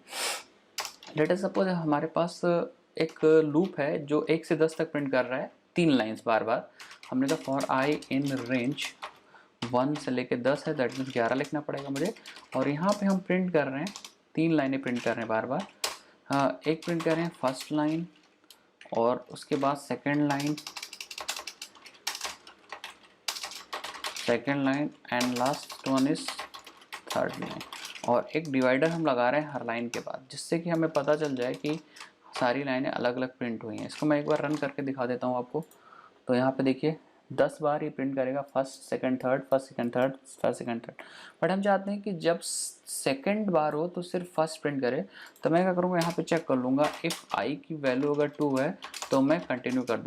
Speaker 1: लेट अस सपोज हमारे पास एक लूप है जो 1 से 10 तक प्रिंट कर रहा है, 3 लाइन्स बार बार। हमने कहा फॉर आई इन रेंज 1 से लेके 10 है, दैट मीन्स 11 लिखना पड़ेगा मुझे। और यहाँ पे हम प्रिंट कर रहे हैं, 3 लाइनें प्रिंट कर रहे हैं बार बार। एक प्रिंट कर रहे हैं फर्स्ट लाइन, और उसके बाद second line and last one is third line. और एक डिवाइडर हम लगा रहे हैं हर लाइन के बाद, जिससे कि हमें पता चल जाए कि सारी लाइनें अलग अलग प्रिंट हुई हैं। इसको मैं एक बार रन करके दिखा देता हूँ आपको। तो यहाँ पे देखिए 10 बार ये प्रिंट करेगा, first second third, first second third, first second third. But हम चाहते हैं कि जब सेकंड बार हो तो सिर्फ फर्स्ट प्रिंट करे। तो मैं क्या करूँगा, यहाँ पे चेक कर लूँगा, इफ़ आई की वैल्यू अगर 2 है तो मैं कंटिन्यू कर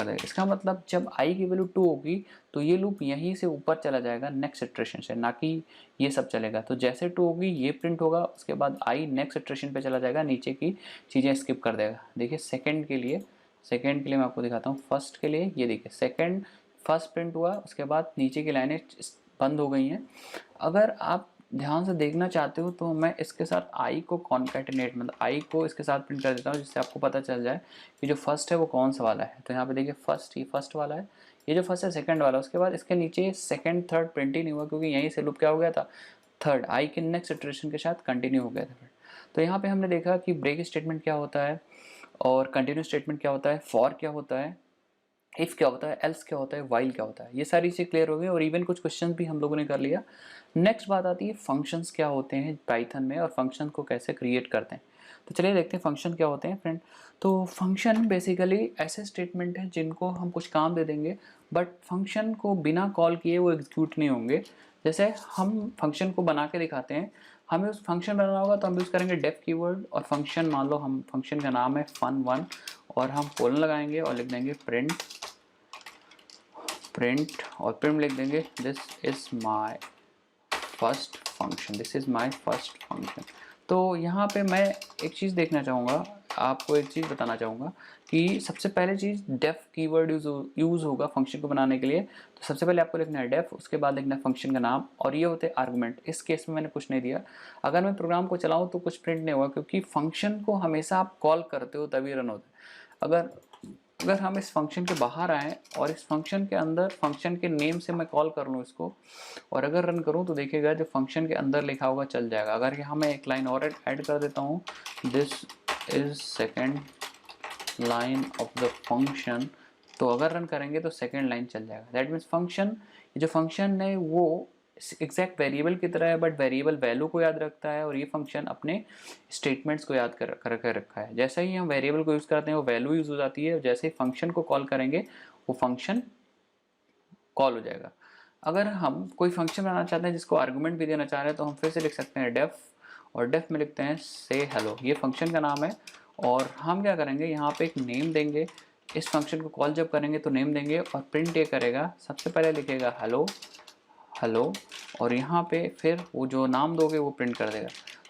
Speaker 1: देगा। इसका मतलब जब आई की वैल्यू 2 होगी तो ये लूप यहीं से ऊपर चला जाएगा नेक्स्ट इटरेशन से, ना कि ये सब चलेगा। तो जैसे 2 होगी ये प्रिंट होगा, उसके बाद आई नेक्स्ट इटरेशन पे चला जाएगा, नीचे की चीज़ें स्किप कर देगा। देखिए सेकंड के लिए मैं आपको दिखाता हूँ। फर्स्ट के लिए ये देखिए सेकंड फर्स्ट प्रिंट हुआ, उसके बाद नीचे की लाइनें बंद हो गई हैं। अगर आप ध्यान से देखना चाहते हो तो मैं इसके साथ आई को कॉन्कैटिनेट, मतलब आई को इसके साथ प्रिंट कर देता हूँ, जिससे आपको पता चल जाए कि जो फर्स्ट है वो कौन सा वाला है। तो यहाँ पे देखिए फर्स्ट, ये फर्स्ट वाला है, ये जो फर्स्ट है सेकंड वाला। उसके बाद इसके नीचे सेकंड थर्ड प्रिंट ही नहीं हुआ, क्योंकि यहीं से लूप क्या हो गया था, थर्ड आई के नेक्स्ट इटरेशन के साथ कंटिन्यू हो गया था। तो यहाँ पे हमने देखा कि ब्रेक स्टेटमेंट क्या होता है और कंटिन्यू स्टेटमेंट क्या होता है, फॉर क्या होता है, इफ़ क्या होता है, एल्स क्या होता है, वाइल क्या होता है। ये सारी चीज़ें क्लियर हो गई और इवन कुछ क्वेश्चन भी हम लोगों ने कर लिया। नेक्स्ट बात आती है फंक्शंस क्या होते हैं पाइथन में और फंक्शन को कैसे क्रिएट करते हैं। तो चलिए देखते हैं फंक्शन क्या होते हैं फ्रेंड। तो फंक्शन बेसिकली ऐसे स्टेटमेंट हैं जिनको हम कुछ काम दे देंगे, बट फंक्शन को बिना कॉल किए वो एग्जीक्यूट नहीं होंगे। जैसे हम फंक्शन को बना के दिखाते हैं, हमें उस फंक्शन बनाना होगा तो हम यूज़ करेंगे डेफ कीवर्ड, और फंक्शन मान लो हम फंक्शन का नाम है fun1, और हम कोलन लगाएंगे और लिख देंगे प्रिंट और प्रिंट लिख देंगे this is my first function. तो यहाँ पे मैं एक चीज़ देखना चाहूँगा, आपको एक चीज़ बताना चाहूँगा कि सबसे पहले चीज़ डेफ कीवर्ड यूज़ होगा फंक्शन को बनाने के लिए। तो सबसे पहले आपको लिखना है डेफ, उसके बाद लिखना है फंक्शन का नाम, और ये होते हैं आर्गुमेंट। इस केस में मैंने कुछ नहीं दिया। अगर मैं प्रोग्राम को चलाऊँ तो कुछ प्रिंट नहीं होगा, क्योंकि फंक्शन को हमेशा आप कॉल करते हो तभी रन होता है। अगर हम इस फंक्शन के बाहर आएँ और इस फंक्शन के अंदर फंक्शन के नेम से मैं कॉल कर लूँ इसको, और अगर रन करूँ तो देखिएगा जो फंक्शन के अंदर लिखा होगा चल जाएगा। अगर यहाँ मैं एक लाइन और ऐड कर देता हूँ, this is second line of the function, तो अगर रन करेंगे तो सेकेंड लाइन चल जाएगा। दैट मीन्स फंक्शन, जो फंक्शन है वो एग्जैक्ट वेरिएबल की तरह है, बट वेरिएबल वैल्यू को याद रखता है, और ये फंक्शन अपने स्टेटमेंट्स को याद कर रखा है। जैसे ही हम वेरिएबल को यूज़ करते हैं वो वैल्यू यूज़ हो जाती है, जैसे ही फंक्शन को कॉल करेंगे वो फंक्शन कॉल हो जाएगा। अगर हम कोई फंक्शन बनाना चाहते हैं जिसको आर्गुमेंट भी देना चाह रहे हैं, तो हम फिर से लिख सकते हैं डेफ, और डेफ में लिखते हैं से हेलो, ये फंक्शन का नाम है। और हम क्या करेंगे, यहाँ पे एक नेम देंगे, इस फंक्शन को कॉल जब करेंगे तो नेम देंगे, और प्रिंट ये करेगा, सबसे पहले लिखेगा हेलो, और यहाँ पे फिर वो जो नाम दोगे वो प्रिंट कर देगा।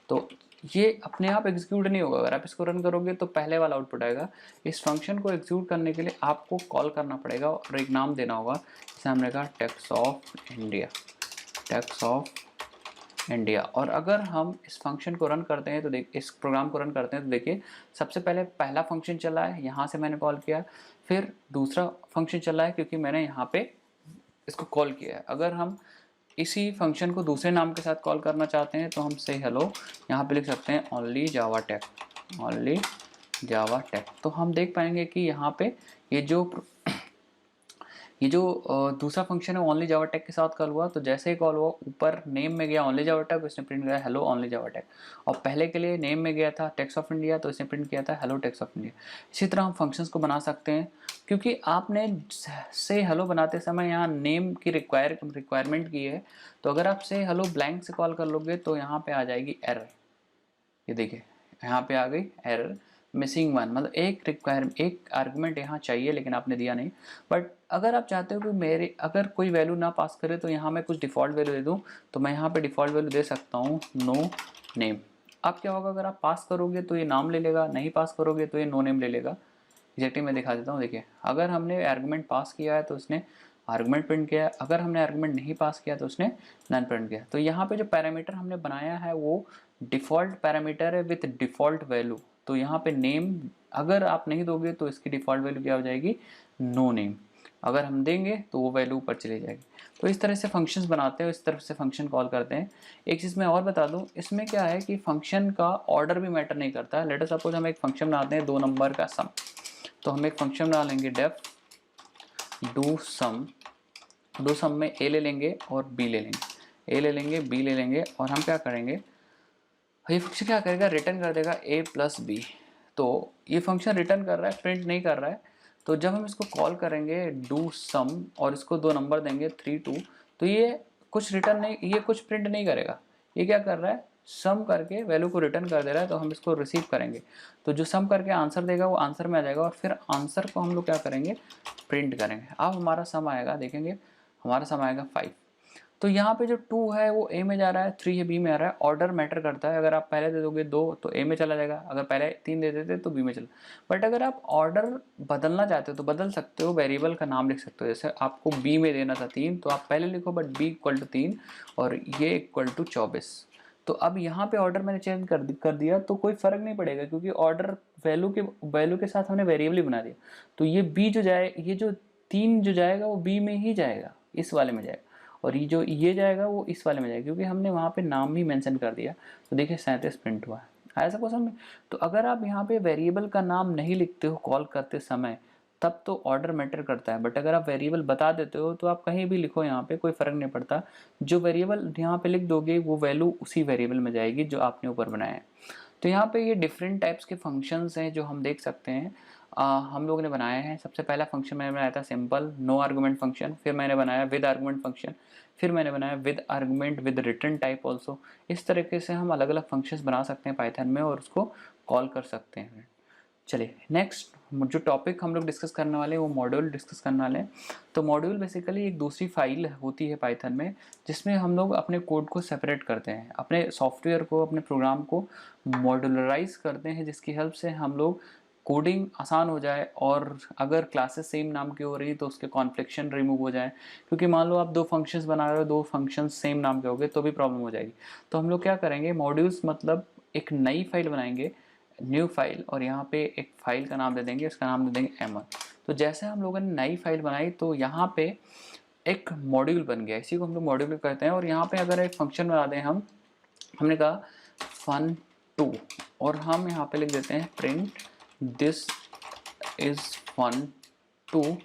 Speaker 1: तो ये अपने आप एग्जीक्यूट नहीं होगा। अगर आप इसको रन करोगे तो पहले वाला आउटपुट आएगा। इस फंक्शन को एग्जीक्यूट करने के लिए आपको कॉल करना पड़ेगा और एक नाम देना होगा, जैसे हमने कहा टैक्स ऑफ इंडिया। और अगर हम इस फंक्शन को रन करते हैं तो इस प्रोग्राम को रन करते हैं तो देखिए सबसे पहले पहला फंक्शन चला है, यहाँ से मैंने कॉल किया, फिर दूसरा फंक्शन चला है क्योंकि मैंने यहाँ पे इसको कॉल किया है। अगर हम इसी फंक्शन को दूसरे नाम के साथ कॉल करना चाहते हैं तो हम से हेलो यहाँ पे लिख सकते हैं ओनली जावा टेक। तो हम देख पाएंगे कि यहाँ पे ये जो ये जो दूसरा फंक्शन है ओनली जावा टैग के साथ कॉल हुआ, तो जैसे ही कॉल हुआ ऊपर नेम में गया ओनली जावा टैग, उसने प्रिंट किया हेलो ओनली जावा टैग। और पहले के लिए नेम में गया था टेक्स्ट ऑफ इंडिया, तो इसने प्रिंट किया था हेलो टेक्स्ट ऑफ इंडिया। इसी तरह हम फंक्शंस को बना सकते हैं, क्योंकि आपने से हेलो बनाते समय यहाँ नेम की रिक्वायरमेंट की है। तो अगर आप से हेलो ब्लैंक से कॉल कर लोगे तो यहाँ पे आ जाएगी एरर। ये देखिए यहाँ पे आ गई एरर मिसिंग वन, मतलब एक आर्गुमेंट यहाँ चाहिए लेकिन आपने दिया नहीं। बट अगर आप चाहते हो कि मेरे अगर कोई वैल्यू ना पास करे तो यहाँ मैं कुछ डिफ़ॉल्ट वैल्यू दे दूँ, तो मैं यहाँ पे डिफ़ॉल्ट वैल्यू दे सकता हूँ नो नेम। अब क्या होगा, अगर आप पास करोगे तो ये नाम ले लेगा, नहीं पास करोगे तो ये नो नेम ले लेगा। एग्जैक्टली मैं दिखा देता हूँ। देखिए अगर हमने आर्गुमेंट पास किया है तो उसने आर्गुमेंट प्रिंट किया, अगर हमने आर्गुमेंट नहीं पास किया तो उसने नन प्रिंट किया। तो यहाँ पे जो पैरामीटर हमने बनाया है वो डिफ़ॉल्ट पैरामीटर है विथ डिफ़ॉल्ट वैल्यू। तो यहाँ पे नेम अगर आप नहीं दोगे तो इसकी डिफ़ॉल्ट वैल्यू क्या हो जाएगी, नो नेम। अगर हम देंगे तो वो वैल्यू ऊपर चली जाएगी। तो इस तरह से फंक्शंस बनाते हैं, इस तरह से फंक्शन कॉल करते हैं। एक चीज़ मैं और बता दूं, इसमें क्या है कि फंक्शन का ऑर्डर भी मैटर नहीं करता है। लेट अस सपोज हम एक फंक्शन बनाते हैं 2 नंबर का सम, तो हम एक फंक्शन बना लेंगे डेफ डू सम में ए ले लेंगे और बी ले लेंगे, ए ले लेंगे बी ले लेंगे, और हम क्या करेंगे, ये फंक्शन क्या करेगा, रिटर्न कर देगा a प्लस बी। तो ये फंक्शन रिटर्न कर रहा है, प्रिंट नहीं कर रहा है। तो जब हम इसको कॉल करेंगे डू सम और इसको 2 नंबर देंगे 3 2, तो ये कुछ रिटर्न नहीं, ये कुछ प्रिंट नहीं करेगा। ये क्या कर रहा है, सम करके वैल्यू को रिटर्न कर दे रहा है। तो हम इसको रिसीव करेंगे, तो जो सम करके आंसर देगा वो आंसर में आ जाएगा, और फिर आंसर को हम लोग क्या करेंगे, प्रिंट करेंगे। अब हमारा सम आएगा, देखेंगे हमारा सम आएगा 5। तो यहाँ पे जो 2 है वो ए में जा रहा है, 3 है बी में आ रहा है। ऑर्डर मैटर करता है, अगर आप पहले दे दोगे 2 तो ए में चला जाएगा, अगर पहले 3 दे देते तो बी में चला। बट अगर आप ऑर्डर बदलना चाहते हो तो बदल सकते हो, वेरिएबल का नाम लिख सकते हो। जैसे आपको बी में देना था 3, तो आप पहले लिखो बट बी इक्वल टू 3 और ये इक्वल टू 24। तो अब यहाँ पे ऑर्डर मैंने चेंज कर दिया तो कोई फर्क नहीं पड़ेगा, क्योंकि ऑर्डर वैल्यू के साथ हमने वेरिएबल ही बना दिया। तो ये बी जो जाए, ये जो 3 जो जाएगा वो बी में ही जाएगा, इस वाले में जाएगा, और ये जो ये जाएगा वो इस वाले में जाएगा, क्योंकि हमने वहाँ पे नाम ही मेंशन कर दिया। तो देखिए 37 प्रिंट हुआ है, ऐसा क्वेश्चन में। तो अगर आप यहाँ पे वेरिएबल का नाम नहीं लिखते हो कॉल करते समय, तब तो ऑर्डर मैटर करता है। बट अगर आप वेरिएबल बता देते हो तो आप कहीं भी लिखो, यहाँ पे कोई फ़र्क नहीं पड़ता। जो वेरिएबल यहाँ पे लिख दोगे वो वैल्यू उसी वेरिएबल में जाएगी जो आपने ऊपर बनाया है। तो यहाँ पे ये डिफरेंट टाइप्स के फंक्शंस हैं जो हम देख सकते हैं, हम लोगों ने बनाए हैं। सबसे पहला फंक्शन मैंने बनाया था सिंपल नो आर्गुमेंट फंक्शन, फिर मैंने बनाया विद आर्गुमेंट फंक्शन, फिर मैंने बनाया with argument with return type also. इस तरीके से हम अलग अलग फंक्शंस बना सकते हैं पाइथन में और उसको कॉल कर सकते हैं। चलिए नेक्स्ट जो टॉपिक हम लोग डिस्कस करने वाले हैं वो मॉड्यूल डिस्कस करने वाले हैं। तो मॉड्यूल बेसिकली एक दूसरी फाइल होती है पाइथन में, जिसमें हम लोग अपने कोड को सेपरेट करते हैं, अपने सॉफ्टवेयर को, अपने प्रोग्राम को मॉड्यूलराइज करते हैं, जिसकी हेल्प से हम लोग कोडिंग आसान हो जाए, और अगर क्लासेस सेम नाम की हो रही तो उसके कॉन्फ्लिक्शन रिमूव हो जाए। क्योंकि मान लो आप 2 फंक्शंस बना रहे हो, 2 फंक्शंस सेम नाम के हो गए तो भी प्रॉब्लम हो जाएगी। तो हम लोग क्या करेंगे, मॉड्यूल्स मतलब एक नई फाइल बनाएंगे, न्यू फाइल, और यहाँ पे एक फाइल का नाम दे देंगे, इसका नाम दे देंगे m1। तो जैसे हम लोगों ने नई फाइल बनाई तो यहाँ पे एक मॉड्यूल बन गया, इसी को हम लोग मॉड्यूल कहते हैं। और यहाँ पे अगर एक फंक्शन बना दें हमने कहा fun2, और हम यहाँ पे लिख देते हैं print this is fun2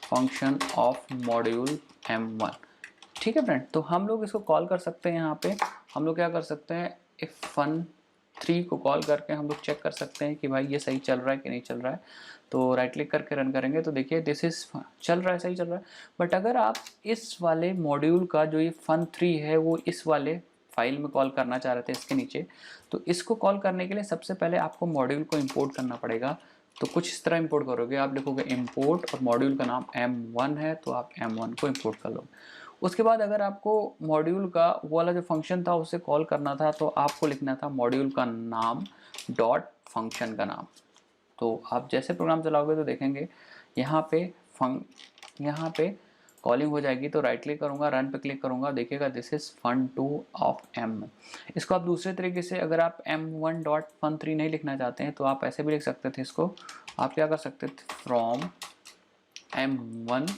Speaker 1: function of module m1। ठीक है फ्रेंड, तो हम लोग इसको कॉल कर सकते हैं। यहाँ पे हम लोग क्या कर सकते हैं, इफ fun3 को कॉल करके हम लोग चेक कर सकते हैं कि भाई ये सही चल रहा है कि नहीं चल रहा है। तो राइट क्लिक करके रन करेंगे तो देखिए दिस इज चल रहा है, सही चल रहा है। बट अगर आप इस वाले मॉड्यूल का जो ये fun3 है वो इस वाले फाइल में कॉल करना चाह रहे थे इसके नीचे, तो इसको कॉल करने के लिए सबसे पहले आपको मॉड्यूल को इंपोर्ट करना पड़ेगा। तो कुछ इस तरह इंपोर्ट करोगे, आप लिखोगे इंपोर्ट और मॉड्यूल का नाम m1 है तो आप m1 को इंपोर्ट कर लो। उसके बाद अगर आपको मॉड्यूल का वो वाला जो फंक्शन था उसे कॉल करना था तो आपको लिखना था मॉड्यूल का नाम डॉट फंक्शन का नाम। तो आप जैसे प्रोग्राम चलाओगे तो देखेंगे यहाँ पे कॉलिंग हो जाएगी। तो राइट क्लिक करूँगा, रन पे क्लिक करूँगा, देखिएगा this is fun2 of m1। इसको आप दूसरे तरीके से, अगर आप m1 डॉट fun3 नहीं लिखना चाहते हैं तो आप ऐसे भी लिख सकते थे इसको। आप क्या कर सकते थे, फ्रॉम m1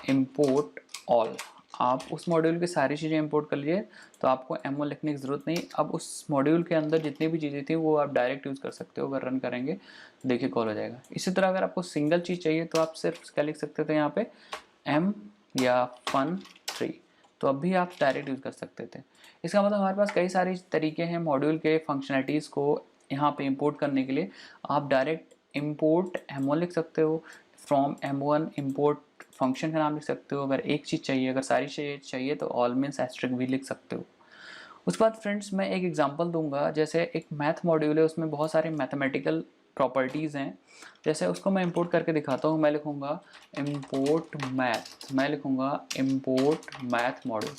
Speaker 1: import all, आप उस मॉड्यूल की सारी चीज़ें इंपोर्ट कर लीजिए, तो आपको M1 लिखने की ज़रूरत नहीं। अब उस मॉड्यूल के अंदर जितनी भी चीज़ें थी वो आप डायरेक्ट यूज़ कर सकते हो। अगर रन करेंगे देखिए कॉल हो जाएगा। इसी तरह अगर आपको सिंगल चीज़ चाहिए तो आप सिर्फ क्या लिख सकते थे यहाँ पे M या fun3, तो अब भी आप डायरेक्ट यूज़ कर सकते थे। इसका मतलब हमारे पास कई सारे तरीके हैं मॉड्यूल के फंक्शनैलिटीज़ को यहाँ पे इंपोर्ट करने के लिए। आप डायरेक्ट इंपोर्ट M1 लिख सकते हो, फ्रॉम M1 इंपोर्ट फंक्शन का नाम लिख सकते हो। अगर एक चीज़ चाहिए, अगर सारी चीज़ें चाहिए तो ऑल मीन्स एस्ट्रिक भी लिख सकते हो। उसके बाद फ्रेंड्स मैं एक एग्जांपल दूंगा, जैसे एक मैथ मॉड्यूल है, उसमें बहुत सारे मैथमेटिकल प्रॉपर्टीज़ हैं। जैसे उसको मैं इंपोर्ट करके दिखाता हूँ। मैं लिखूँगा इंपोर्ट मैथ, मैं लिखूँगा इंपोर्ट मैथ मॉड्यूल।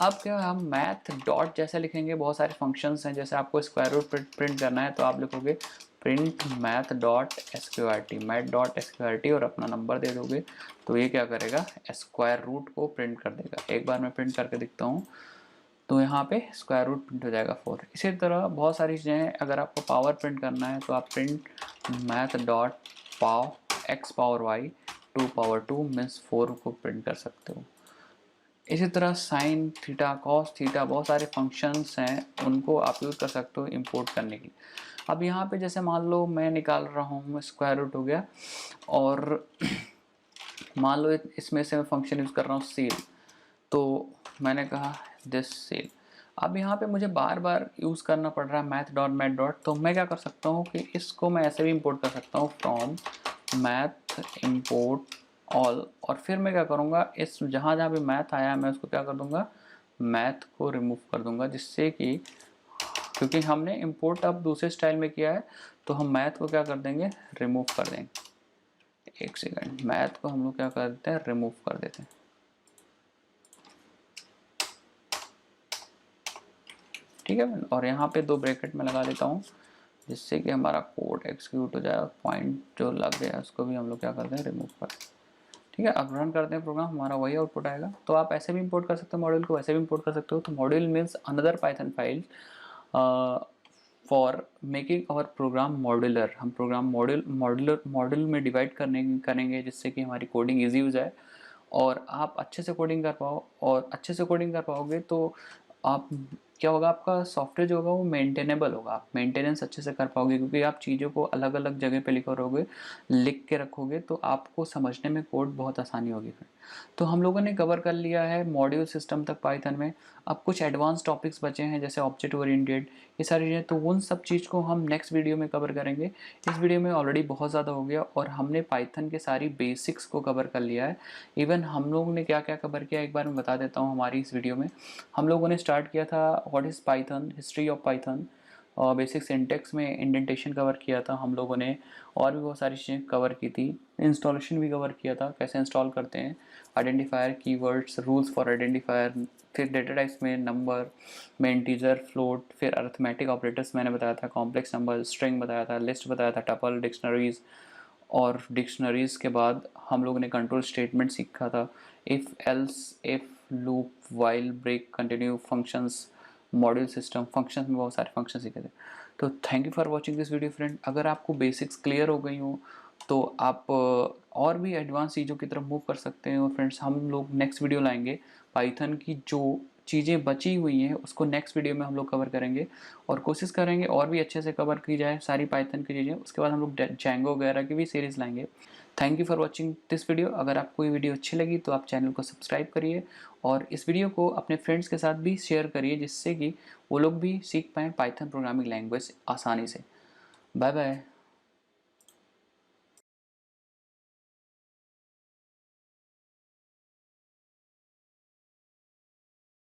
Speaker 1: अब क्या हम मैथ डॉट जैसे लिखेंगे, बहुत सारे फंक्शंस हैं, जैसे आपको स्क्वायर रूट प्रिंट करना है तो आप लिखोगे print math dot SQRT, math dot SQRT और अपना नंबर दे दोगे, तो ये क्या करेगा स्क्वायर रूट को प्रिंट कर देगा। एक बार मैं प्रिंट करके दिखता हूँ, तो यहाँ पे स्क्वायर रूट प्रिंट हो जाएगा 4। इसी तरह बहुत सारी चीज़ें हैं। अगर आपको पावर प्रिंट करना है तो आप print math dot pow x power y 2 power 2 means 4 को प्रिंट कर सकते हो। इसी तरह साइन थीटा कॉस थीटा बहुत सारे फंक्शंस हैं, उनको आप यूज़ कर सकते हो इंपोर्ट करने के लिए। अब यहाँ पे जैसे मान लो मैं निकाल रहा हूँ, स्क्वायर रूट हो गया, और मान लो इसमें से मैं फंक्शन यूज़ कर रहा हूँ सेल, तो मैंने कहा दिस सेल। अब यहाँ पे मुझे बार बार यूज़ करना पड़ रहा है मैथ डॉट, तो मैं क्या कर सकता हूँ कि इसको मैं ऐसे भी इंपोर्ट कर सकता हूँ फ्रॉम मैथ इंपोर्ट ऑल, और फिर मैं क्या करूँगा इस जहाँ जहाँ भी मैथ आया मैं उसको क्या कर दूँगा मैथ को रिमूव कर दूँगा, जिससे कि क्योंकि हमने इंपोर्ट अब दूसरे स्टाइल में किया है तो हम मैथ को क्या कर देंगे रिमूव कर देंगे। एक सेकंड, मैथ को हम लोग क्या कर देते हैं रिमूव कर देते हैं। ठीक है, और यहाँ पे 2 ब्रैकेट में लगा देता हूँ, जिससे कि हमारा कोड एग्जीक्यूट हो जाए और पॉइंट जो लग गया उसको भी हम लोग क्या करते हैं रिमूव कर। ठीक है, अब रन करते हैं प्रोग्राम, हमारा वही आउटपुट आएगा। तो आप ऐसे भी इंपोर्ट कर सकते हो मॉड्यूल को, वैसे भी इंपोर्ट कर सकते हो। तो module means another Python file for making our program modular. हम प्रोग्राम मॉड्यूल में डिवाइड करेंगे जिससे कि हमारी कोडिंग ईजी हो जाए और आप अच्छे से कोडिंग कर पाओ। और अच्छे से कोडिंग कर पाओगे तो आप क्या होगा, आपका सॉफ्टवेयर जो होगा वो मेंटेनेबल होगा, आप मेंटेनेंस अच्छे से कर पाओगे, क्योंकि आप चीज़ों को अलग अलग जगह पे लिख के रखोगे तो आपको समझने में कोड बहुत आसानी होगी। फिर तो हम लोगों ने कवर कर लिया है मॉड्यूल सिस्टम तक पाइथन में। अब कुछ एडवांस टॉपिक्स बचे हैं जैसे ऑब्जेक्ट ओरिएंटेड, ये सारी चीज़ें, तो उन सब चीज़ को हम नेक्स्ट वीडियो में कवर करेंगे। इस वीडियो में ऑलरेडी बहुत ज़्यादा हो गया और हमने पाइथन के सारी बेसिक्स को कवर कर लिया है। इवन हम लोगों ने क्या क्या कवर किया एक बार मैं बता देता हूँ। हमारी इस वीडियो में हम लोगों ने स्टार्ट किया था what is Python, history of Python, और बेसिक सिंटेक्स में इंडेंटेशन कवर किया था हम लोगों ने, और भी बहुत सारी चीज़ें कवर की थी। इंस्टॉलेशन भी कवर किया था, कैसे इंस्टॉल करते हैं, identifier, keywords, rules for identifier, फिर डेटा टाइप्स में नंबर में इंटीजर, फ्लोट, फिर अरिथमेटिक ऑपरेटर्स मैंने बताया था, कॉम्प्लेक्स नंबर, स्ट्रिंग बताया था, लिस्ट बताया था, टपल, डिक्शनरीज, और डिक्शनरीज के बाद हम लोगों ने कंट्रोल स्टेटमेंट सीखा था, if else, if, loop, while, break, continue, functions, module system, functions में बहुत सारे फंक्शन सीखे थे। तो thank you for watching this video friend. अगर आपको बेसिक्स क्लियर हो गई हो तो आप और भी एडवांस चीज़ों की तरफ मूव कर सकते हैं। और फ्रेंड्स हम लोग नेक्स्ट वीडियो लाएंगे, पाइथन की जो चीज़ें बची हुई हैं उसको नेक्स्ट वीडियो में हम लोग कवर करेंगे और कोशिश करेंगे और भी अच्छे से कवर की जाए सारी पाइथन की चीज़ें। उसके बाद हम लोग जैंगो वगैरह की भी सीरीज़ लाएंगे। Thank you for watching this video. अगर आपको ये वीडियो अच्छी लगी तो आप चैनल को सब्सक्राइब करिए और इस वीडियो को अपने फ्रेंड्स के साथ भी शेयर करिए, जिससे कि वो लोग भी सीख पाएँ पाइथन प्रोग्रामिंग लैंग्वेज आसानी से। Bye bye.